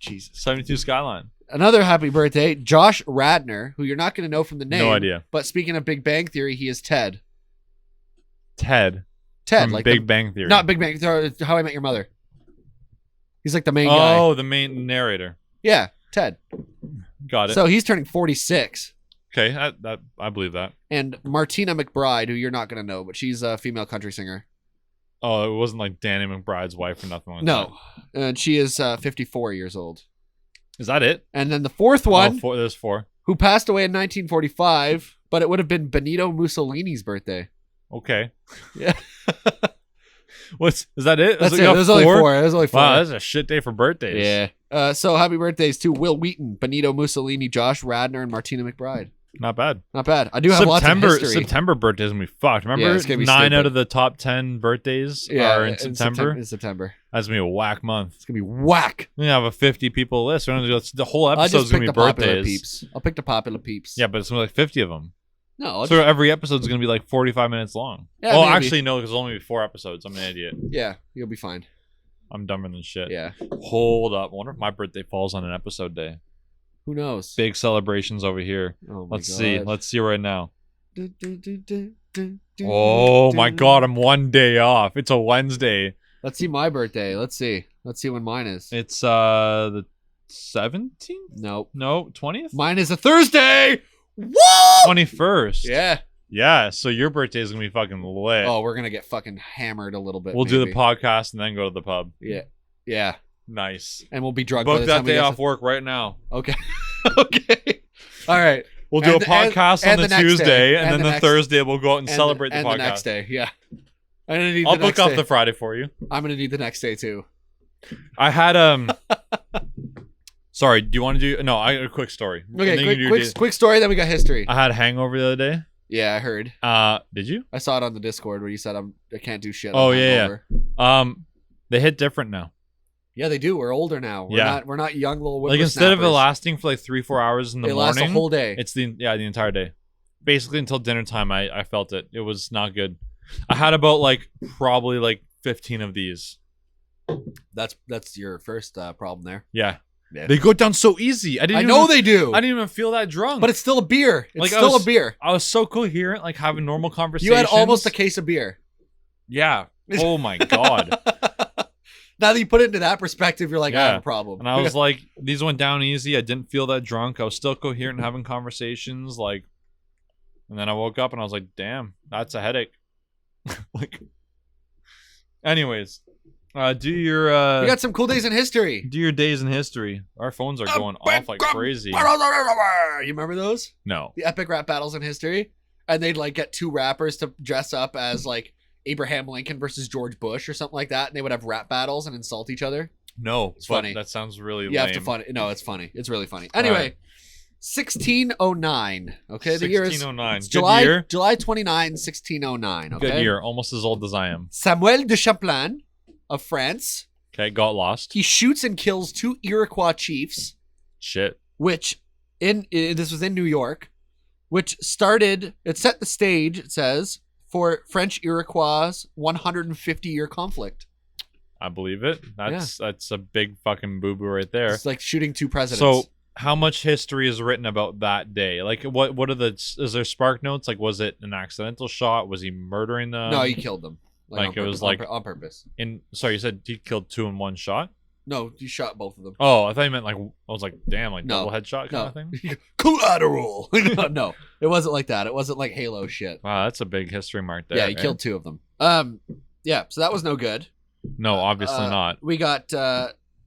Jesus. 72 Skyline. Another happy birthday, Josh Radnor, who you're not going to know from the name. No idea. But speaking of Big Bang Theory, he is Ted. Ted, like Big Bang Theory. Not Big Bang Theory. How I Met Your Mother. He's like the main guy. Oh, the main narrator. Yeah, Ted. Got it. So he's turning 46. Okay, I believe that. And Martina McBride, who you're not going to know, but she's a female country singer. Oh, it wasn't like Danny McBride's wife or nothing like that. No, and she is 54 years old. Is that it? And then the fourth one, there's 4, who passed away in 1945, but it would have been Benito Mussolini's birthday. Okay. Yeah. Is that it? That's it. There's only four. There's only four. Wow, that's a shit day for birthdays. Yeah. So happy birthdays to Will Wheaton, Benito Mussolini, Josh Radnor, and Martina McBride. Not bad. Not bad. I do have lots of history. September birthdays gonna be fucked. Remember, it's gonna be 9 stupid. out of the top 10 birthdays are in September. In September. That's gonna be a whack month. It's gonna be whack. We have a 50 people list. The whole episode's gonna be birthdays. I'll pick the popular peeps. Yeah, but it's gonna be like 50 of them. No. So every episode's gonna be like 45 minutes long. Yeah, well, maybe. actually, no, because only 4 episodes. I'm an idiot. Yeah, you'll be fine. I'm dumber than shit. Yeah. Hold up. I wonder if my birthday falls on an episode day. Who knows? Big celebrations over here. Oh Let's see. Let's see right now. Oh Oh my God, I'm 1 day off. It's a Wednesday. Let's see my birthday. Let's see when mine is. It's the 17th? Nope. No, 20th? Mine is a Thursday. Woo! 21st. Yeah. Yeah, so your birthday is going to be fucking lit. Oh, we're going to get fucking hammered a little bit. We'll do the podcast and then go to the pub. Yeah. Yeah. Nice. And we'll be drugged. Book that day off work right now. Okay. Okay. All right. We'll do a podcast on the Tuesday, and then the Thursday we'll go out and celebrate the podcast. And the next day, yeah. I'll book off the Friday for you. I'm gonna need the next day too. I had Sorry, do you want to do? No, I got a quick story. Okay, quick story. Then we got history. I had a hangover the other day. Yeah, I heard. Did you? I saw it on the Discord where you said I can't do shit. Oh yeah. They hit different now. Yeah, they do. We're older now. We're not young little like instead of it lasting for like 3-4 hours in the morning, lasts a whole day. It's the entire day. Basically until dinner time, I felt it. It was not good. I had about probably 15 of these. That's your first problem there. Yeah. They go down so easy. I know they do. I didn't even feel that drunk. But it's still a beer. It's still a beer. I was so coherent, having normal conversations. You had almost a case of beer. Yeah. Oh my God. Now that you put it into that perspective, you're like, I have a problem. And I was like, these went down easy. I didn't feel that drunk. I was still coherent having conversations. And then I woke up and I was like, damn, that's a headache. Anyways, do your we got some cool days in history. Do your days in history. Our phones are going off like crazy. You remember those? No. The epic rap battles in history, and they'd get 2 rappers to dress up as Abraham Lincoln versus George Bush or something like that, and they would have rap battles and insult each other. No, it's funny. That sounds really you lame. have to fun it. No, it's funny. It's really funny. Anyway, 1609. Okay, the year is 1609. July, year. July 29, 1609. Okay, good year. Almost as old as I am. Samuel de Champlain of France. Okay, got lost. He shoots and kills 2 Iroquois chiefs. Shit. Which this was in New York, which started. It set the stage. It says for French Iroquois 150-year conflict. I believe it. That's a big fucking boo-boo right there. It's like shooting 2 presidents. So how much history is written about that day? What are is there spark notes? Was it an accidental shot? Was he murdering them? No, he killed them. It was on purpose. Sorry, you said he killed 2 in one shot? No, he shot both of them. Oh, I thought you meant I was like, damn, double headshot kind of thing? Collateral. No, it wasn't like that. It wasn't like Halo shit. Wow, that's a big history mark there. Yeah, he killed 2 of them. Yeah, so that was no good. No, obviously not. We got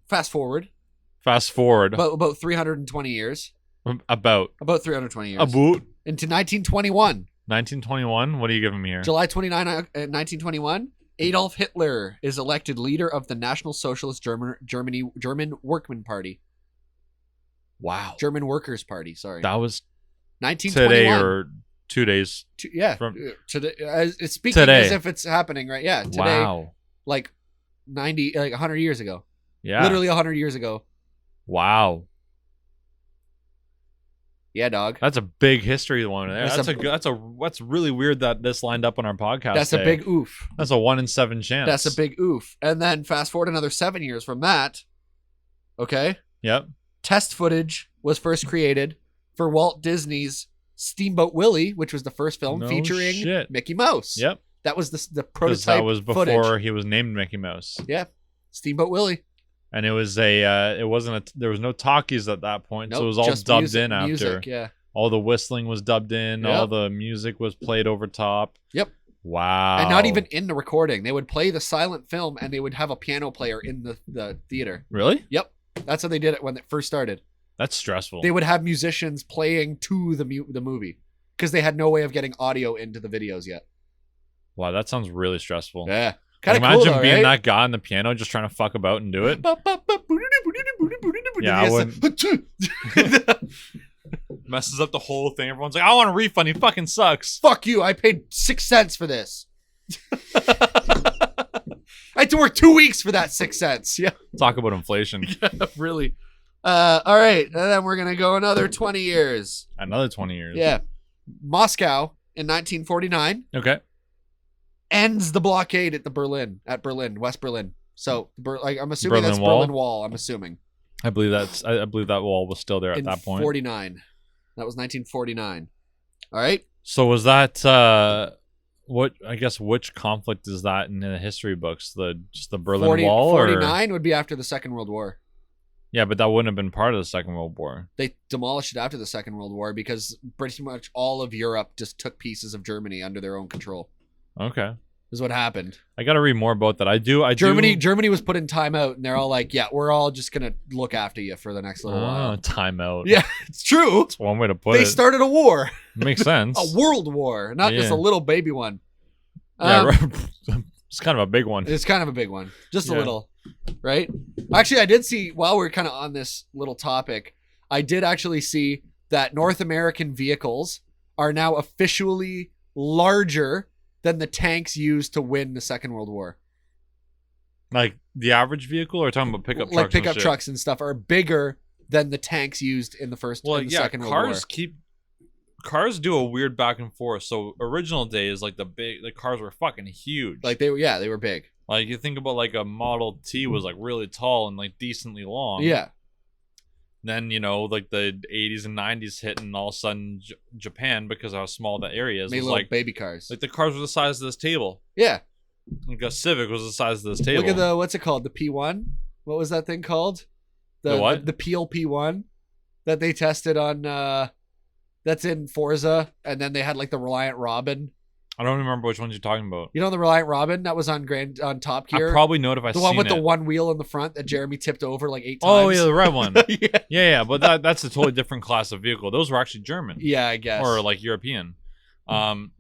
fast forward. Fast forward. About 320 years. About 320 years. About. Into 1921. 1921? What are you giving me here? July 29, 1921. Adolf Hitler is elected leader of the National Socialist German Workman Party. Wow. German Workers' Party, sorry. That was 1921. Today or 2 days. Today. It's speaking today. As if it's happening, right? Yeah, today. Wow. 100 years ago. Yeah. Literally 100 years ago. Wow. Yeah, dog. That's a big history one there. That's really weird that this lined up on our podcast. That's a big oof. That's a 1 in 7 chance. That's a big oof. And then fast forward another 7 years from that. Okay. Yep. Test footage was first created for Walt Disney's Steamboat Willie, which was the first film featuring Mickey Mouse. Yep. That was the prototype. That was before footage. He was named Mickey Mouse. Yeah. Steamboat Willie. And it was there was no talkies at that point, so it was all dubbed in after. Music, yeah. All the whistling was dubbed in, all the music was played over top. Yep. Wow. And not even in the recording. They would play the silent film and they would have a piano player in the theater. Really? Yep. That's how they did it when it first started. That's stressful. They would have musicians playing to the movie because they had no way of getting audio into the videos yet. Wow, that sounds really stressful. Yeah. Kind of cool, imagine though, being right? that guy on the piano just trying to fuck about and do it. Yeah, I wouldn't. Messes up the whole thing. Everyone's like, I want a refund. He fucking sucks. Fuck you. I paid 6 cents for this. I had to work 2 weeks for that 6 cents. Yeah. Talk about inflation. Yeah, really. All right. And then we're going to go another 20 years. Another 20 years. Yeah. Moscow in 1949 Okay. ends the blockade at West Berlin. So I'm assuming that's Wall? Berlin Wall. I'm assuming. I believe that wall was still there at that point. 49. That was 1949. All right. So was that which conflict is that in the history books? Just the Berlin Wall, 49 would be after the Second World War. Yeah, but that wouldn't have been part of the Second World War. They demolished it after the Second World War because pretty much all of Europe just took pieces of Germany under their own control. Okay. Is what happened. I got to read more about that. Germany was put in timeout, and they're all like, "Yeah, we're all just gonna look after you for the next little while." Timeout. Yeah, it's true. That's one way to put it. They started a war. Makes sense. A world war, not just a little baby one. Yeah, right. It's kind of a big one. It's kind of a big one, just a little, right? Actually, I did see while we're kind of on this little topic, I did actually see that North American vehicles are now officially larger than the tanks used to win the Second World War. Like the average vehicle, or talking about pickup trucks? Like pickup trucks and stuff are bigger than the tanks used in the Second World War. Cars do a weird back and forth. So original days, like the cars were fucking huge. Like they were big. Like you think about like a Model T was like really tall and like decently long. Yeah. Then, like the 80s and 90s hit, and all of a sudden Japan, because of how small the area is, made was little like baby cars. Like the cars were the size of this table. Yeah. Like a Civic was the size of this table. Look at what's it called? The P1? What was that thing called? The what? The Peel P1 that they tested on, that's in Forza. And then they had like the Reliant Robin. I don't remember which ones you're talking about. You know the Reliant Robin that was on Top Gear? I probably know it if I seen it. The one with the one wheel in the front that Jeremy tipped over like 8 times. Oh, yeah, the red one. Yeah. Yeah, but that's a totally different class of vehicle. Those were actually German. Yeah, I guess. Or like European. I'm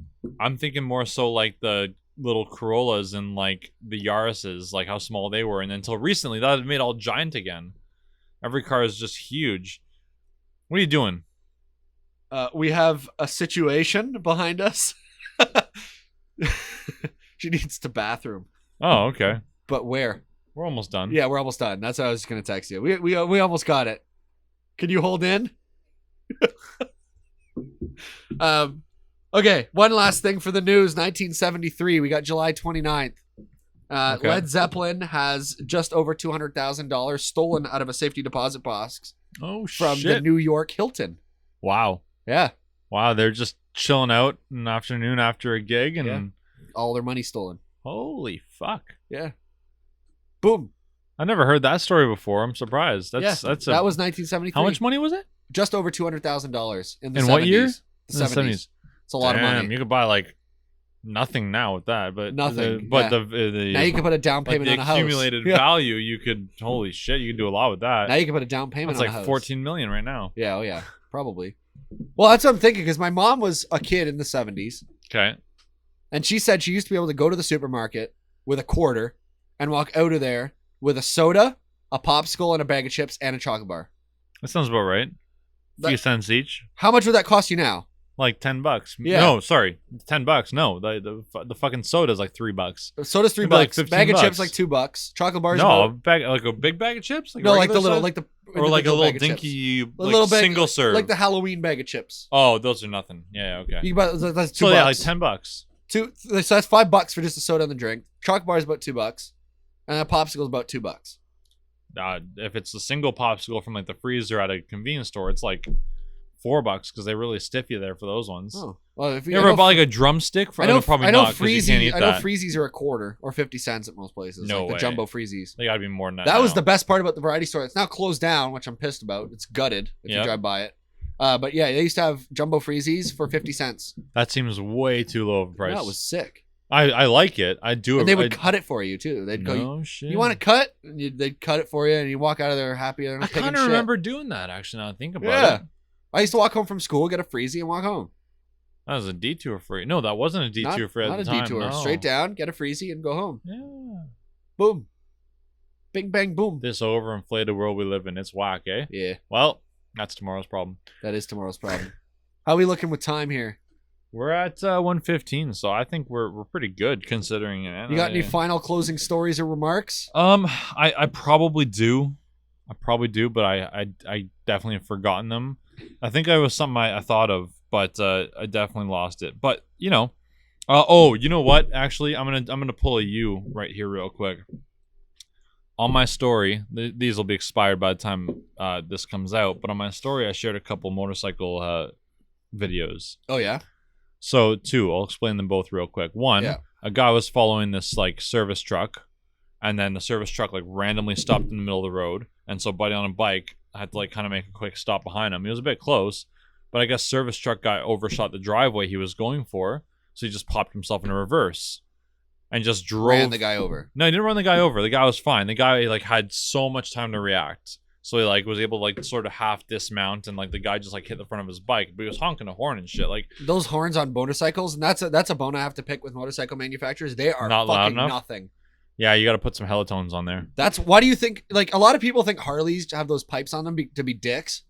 thinking more so like the little Corollas and like the Yaris's, like how small they were. And until recently, that had made all giant again. Every car is just huge. What are you doing? We have a situation behind us. She needs to bathroom. Oh, okay. But where? We're almost done. Yeah, we're almost done. That's how I was just gonna text you. We almost got it. Can you hold in? Okay, one last thing for the news. 1973, we got July 29th. Okay. Led Zeppelin has just over $200,000 stolen out of a safety deposit box from the New York Hilton. Wow. Yeah. Wow, they're just chilling out an afternoon after a gig and all their money stolen. Holy fuck. Yeah. Boom. I never heard that story before. I'm surprised. That was 1973. How much money was it? Just over $200,000 in the 70s. What year? The 70s. It's a lot of money. You could buy like nothing now with that, but nothing. But yeah. the now you can put a down payment on a house. The accumulated value, you could holy shit, you could do a lot with that. Now you can put a down payment on a house. It's like $14 million right now. Yeah, oh yeah, probably. Well, that's what I'm thinking because my mom was a kid in the 70s. Okay. And she said she used to be able to go to the supermarket with a quarter and walk out of there with a soda, a popsicle, and a bag of chips and a chocolate bar. That sounds about right. A few cents each. How much would that cost you now? Like $10. Yeah. No, sorry, $10. No, the fucking soda's like $3. Soda's $3. Like bag of $15. chips like $2. Chocolate bars. No, a big bag of chips. Like no, like the little, like the or like a little dinky, like little bag, single serve, like the Halloween bag of chips. Oh, those are nothing. Yeah, okay. You buy that's $2. So yeah, like $10. So that's $5 for just a soda and the drink. Chocolate bar is about $2, and a popsicle is about $2. If it's a single popsicle from like the freezer at a convenience store, it's like $4 because they really stiff you there for those ones. Oh, well, if you ever bought like a drumstick? I know Freezies. I know Freezies are a quarter or 50 cents at most places. No like way. The jumbo Freezies. They gotta be more than that. That was the best part about the variety store. It's now closed down, which I'm pissed about. It's gutted if you drive by it. But yeah, they used to have jumbo Freezies for 50 cents. That seems way too low of a price. That was sick. I like it. I do. And they would cut it for you too. They'd go, shit. You want it cut? And they'd cut it for you, and you walk out of there happy. I kind of remember doing that actually. Now I think about it. I used to walk home from school, get a Freezy, and walk home. That was a detour for you. No, that wasn't a detour for you at the time. Not a detour. No. Straight down, get a Freezy, and go home. Yeah. Boom. Bing, bang, boom. This overinflated world we live in, it's whack, eh? Yeah. Well, that's tomorrow's problem. That is tomorrow's problem. How are we looking with time here? We're at 1:15, so I think we're pretty good considering it. You got any final closing stories or remarks? I probably do. But I definitely have forgotten them. I think it was something I thought of, but I definitely lost it. But you know, you know what? Actually, I'm gonna pull a U right here real quick. On my story, these will be expired by the time this comes out. But on my story, I shared a couple motorcycle videos. Oh yeah. So two, I'll explain them both real quick. One, a guy was following this like service truck, and then the service truck like randomly stopped in the middle of the road, and so buddy on a bike had to like kind of make a quick stop behind him. He was a bit close, but I guess service truck guy overshot the driveway he was going for, so he just popped himself in reverse and just ran the guy over. No, he didn't run the guy over. The guy was fine. The guy like had so much time to react. So he like was able to like sort of half dismount, and like the guy just like hit the front of his bike, but he was honking a horn and shit. Like those horns on motorcycles, and that's a bone I have to pick with motorcycle manufacturers. They are not loud fucking enough. Nothing. Yeah, you got to put some helitones on there. That's why do you think like a lot of people think Harleys have those pipes on them to be dicks,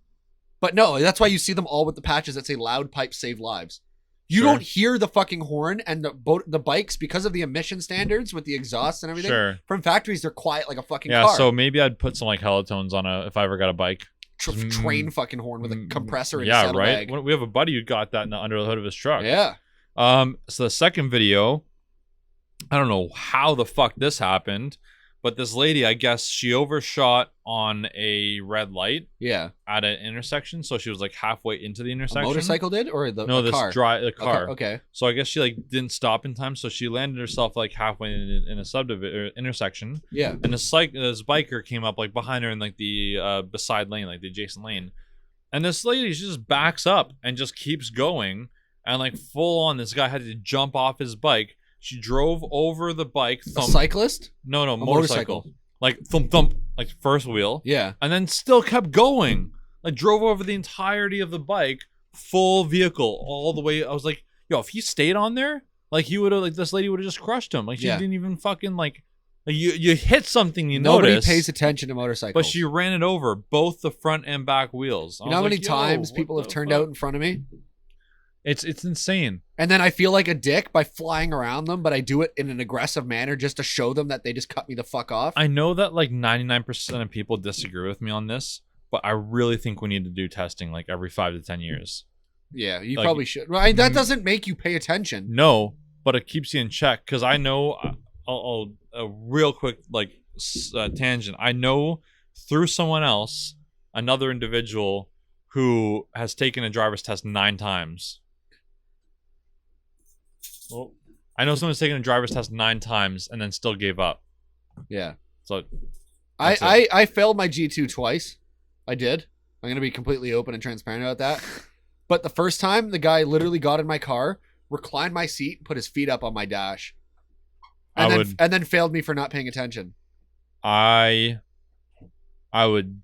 but no, that's why you see them all with the patches that say "loud pipes save lives." You don't hear the fucking horn, and the bikes, because of the emission standards with the exhaust and everything from factories, they're quiet like a fucking car. Yeah, so maybe I'd put some like helitones on if I ever got a bike. Train fucking horn with a compressor and yeah, saddlebag. Right. We have a buddy who got that under the hood of his truck. Yeah. So the second video, I don't know how the fuck this happened, but this lady, I guess she overshot on a red light. Yeah. At an intersection, so she was like halfway into the intersection. A motorcycle did, or the car? The car. Okay. So I guess she like didn't stop in time, so she landed herself like halfway in a intersection. Yeah. And this biker came up like behind her in like the beside lane, like the adjacent lane, and this lady, she just backs up and just keeps going, and like full on, this guy had to jump off his bike. She drove over the bike. A cyclist? No, motorcycle. Like thump thump, like first wheel. Yeah. And then still kept going. Like drove over the entirety of the bike, full vehicle, all the way. I was like, yo, if he stayed on there, like he would have, like this lady would have just crushed him. Like she didn't even fucking like you hit something, Nobody notice. pays attention to motorcycles. But she ran it over, both the front and back wheels. You know how many times people have turned out in front of me? It's insane. And then I feel like a dick by flying around them, but I do it in an aggressive manner just to show them that they just cut me the fuck off. I know that like 99% of people disagree with me on this, but I really think we need to do testing like every 5 to 10 years. Yeah, you probably should. Right? That doesn't make you pay attention. No, but it keeps you in check, because I know, a real quick like tangent. I know through someone else, another individual who has taken a driver's test 9 times. Well, I know someone's taken a driver's test 9 times and then still gave up. Yeah. So I failed my G2 twice. I did. I'm going to be completely open and transparent about that. But the first time, the guy literally got in my car, reclined my seat, and put his feet up on my dash. And then failed me for not paying attention. I would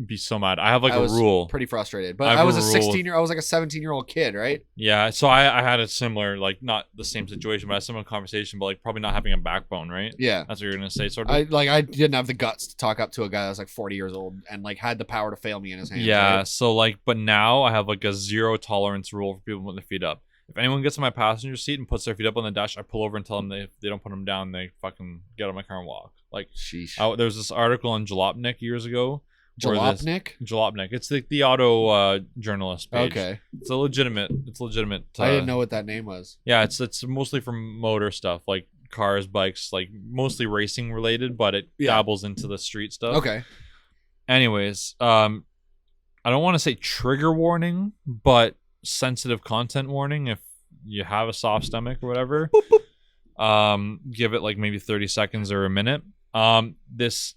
be so mad. I have like a rule. Pretty frustrated. But I was a 16-year, I was like a 17-year-old kid, right? Yeah. So I had a similar, like not the same situation, but a similar conversation, but like probably not having a backbone, right? Yeah. That's what you're gonna say, sort of. I didn't have the guts to talk up to a guy that was like 40 years old and like had the power to fail me in his hands. Yeah. Right? So like, but now I have like a 0 tolerance rule for people putting their feet up. If anyone gets in my passenger seat and puts their feet up on the dash, I pull over and tell them if they don't put them down, they fucking get out of my car and walk. Like, there was this article on Jalopnik years ago. Jalopnik? Jalopnik. It's the auto journalist page. Okay. It's legitimate. I didn't know what that name was. Yeah, it's mostly from motor stuff, like cars, bikes, like mostly racing related, but it dabbles into the street stuff. Okay. Anyways, I don't want to say trigger warning, but sensitive content warning if you have a soft stomach or whatever. Boop, boop. Give it like maybe 30 seconds or a minute. This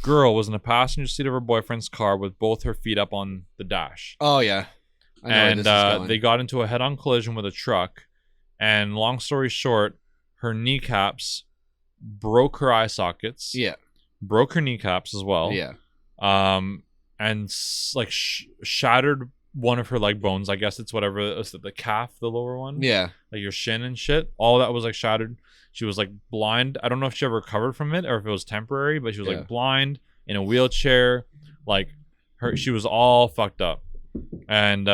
girl was in the passenger seat of her boyfriend's car with both her feet up on the dash. Oh yeah. I know where this is going. They got into a head-on collision with a truck, and long story short, her kneecaps broke her eye sockets. Yeah. Broke her kneecaps as well. Yeah. And like shattered one of her leg bones. I guess it's whatever. Is it the calf, the lower one? Yeah. Like your shin and shit. All that was like shattered. She was like blind. I don't know if she ever recovered from it or if it was temporary, but she was like blind in a wheelchair. Like she was all fucked up. And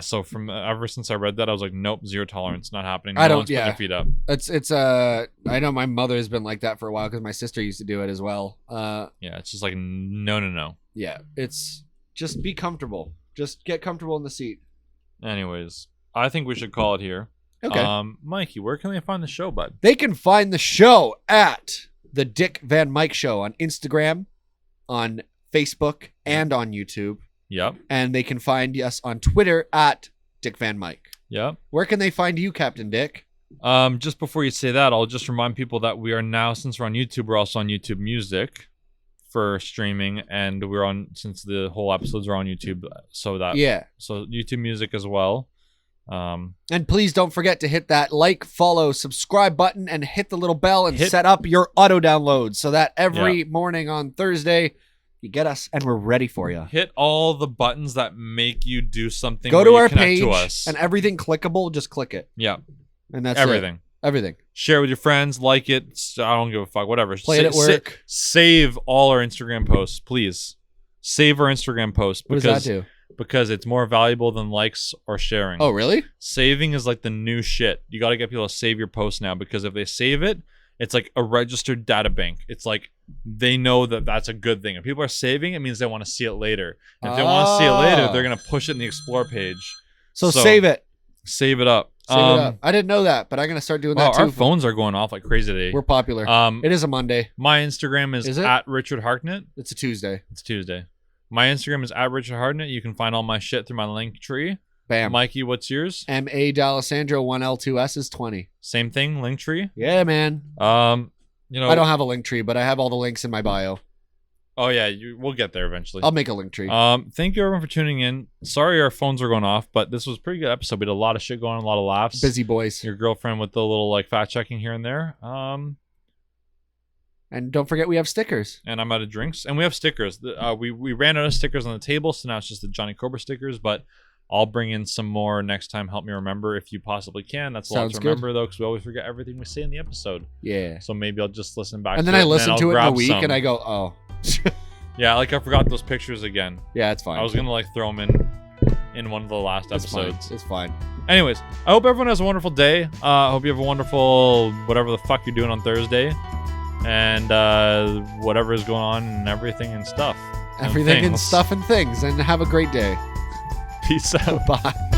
so from ever since I read that, I was like, nope, zero tolerance, not happening. No one's putting their feet up. It's I know my mother's been like that for a while because my sister used to do it as well. It's just like no. Yeah, it's just be comfortable. Just get comfortable in the seat. Anyways, I think we should call it here. Okay. Mikey, where can they find the show, bud? They can find the show at the Dick Van Myke Show on Instagram, on Facebook, and on YouTube. Yep. And they can find us on Twitter at Dick Van Myke. Yep. Where can they find you, Captain Dick? Just before you say that, I'll just remind people that we are now, since we're on YouTube, we're also on YouTube Music for streaming, and we're on, since the whole episodes are on YouTube, so YouTube Music as well. And please don't forget to hit that like, follow, subscribe button and hit the little bell and set up your auto downloads so that every morning on Thursday you get us and we're ready for you. Hit all the buttons that make you do something. Go to our page to us. And everything clickable, just click it. Yeah. And that's everything. Everything. Share with your friends, like it. I don't give a fuck. Whatever. Play it at work. Save all our Instagram posts, please. Save our Instagram posts. What does that do? Because it's more valuable than likes or sharing. Oh, really? Saving is like the new shit. You got to get people to save your post now, because if they save it, it's like a registered data bank. It's like they know that that's a good thing. If people are saving, it means they want to see it later. And if they want to see it later, they're going to push it in the Explore page. So save it. Save it up. Save it up. I didn't know that, but I'm going to start doing that too. Our phones are going off like crazy today. We're popular. It is a Monday. My Instagram is at Richard Hartnett. It's a Tuesday. It's Tuesday. My Instagram is at Richard Hartnett. You can find all my shit through my link tree. Bam. Mikey, what's yours? M.A. D'Alessandro 1L2S is 20. Same thing, link tree? Yeah, man. I don't have a link tree, but I have all the links in my bio. Oh, yeah. We'll get there eventually. I'll make a link tree. Thank you, everyone, for tuning in. Sorry our phones are going off, but this was a pretty good episode. We had a lot of shit going on, a lot of laughs. Busy boys. Your girlfriend with the little fact checking here and there. And don't forget we have stickers. And I'm out of drinks. And we have stickers. We ran out of stickers on the table, so now it's just the Johnny Cobra stickers, but I'll bring in some more next time. Help me remember if you possibly can. That's a lot to remember, though, because we always forget everything we say in the episode. Yeah. So maybe I'll just listen back and to then it. I listen to it in a week, some. and I go, oh. Yeah, I forgot those pictures again. Yeah, it's fine. I was going to throw them in one of the last episodes. It's fine. Anyways, I hope everyone has a wonderful day. I hope you have a wonderful whatever the fuck you're doing on Thursday. And whatever is going on and everything and stuff. Everything and stuff and things. And have a great day. Peace out. Bye.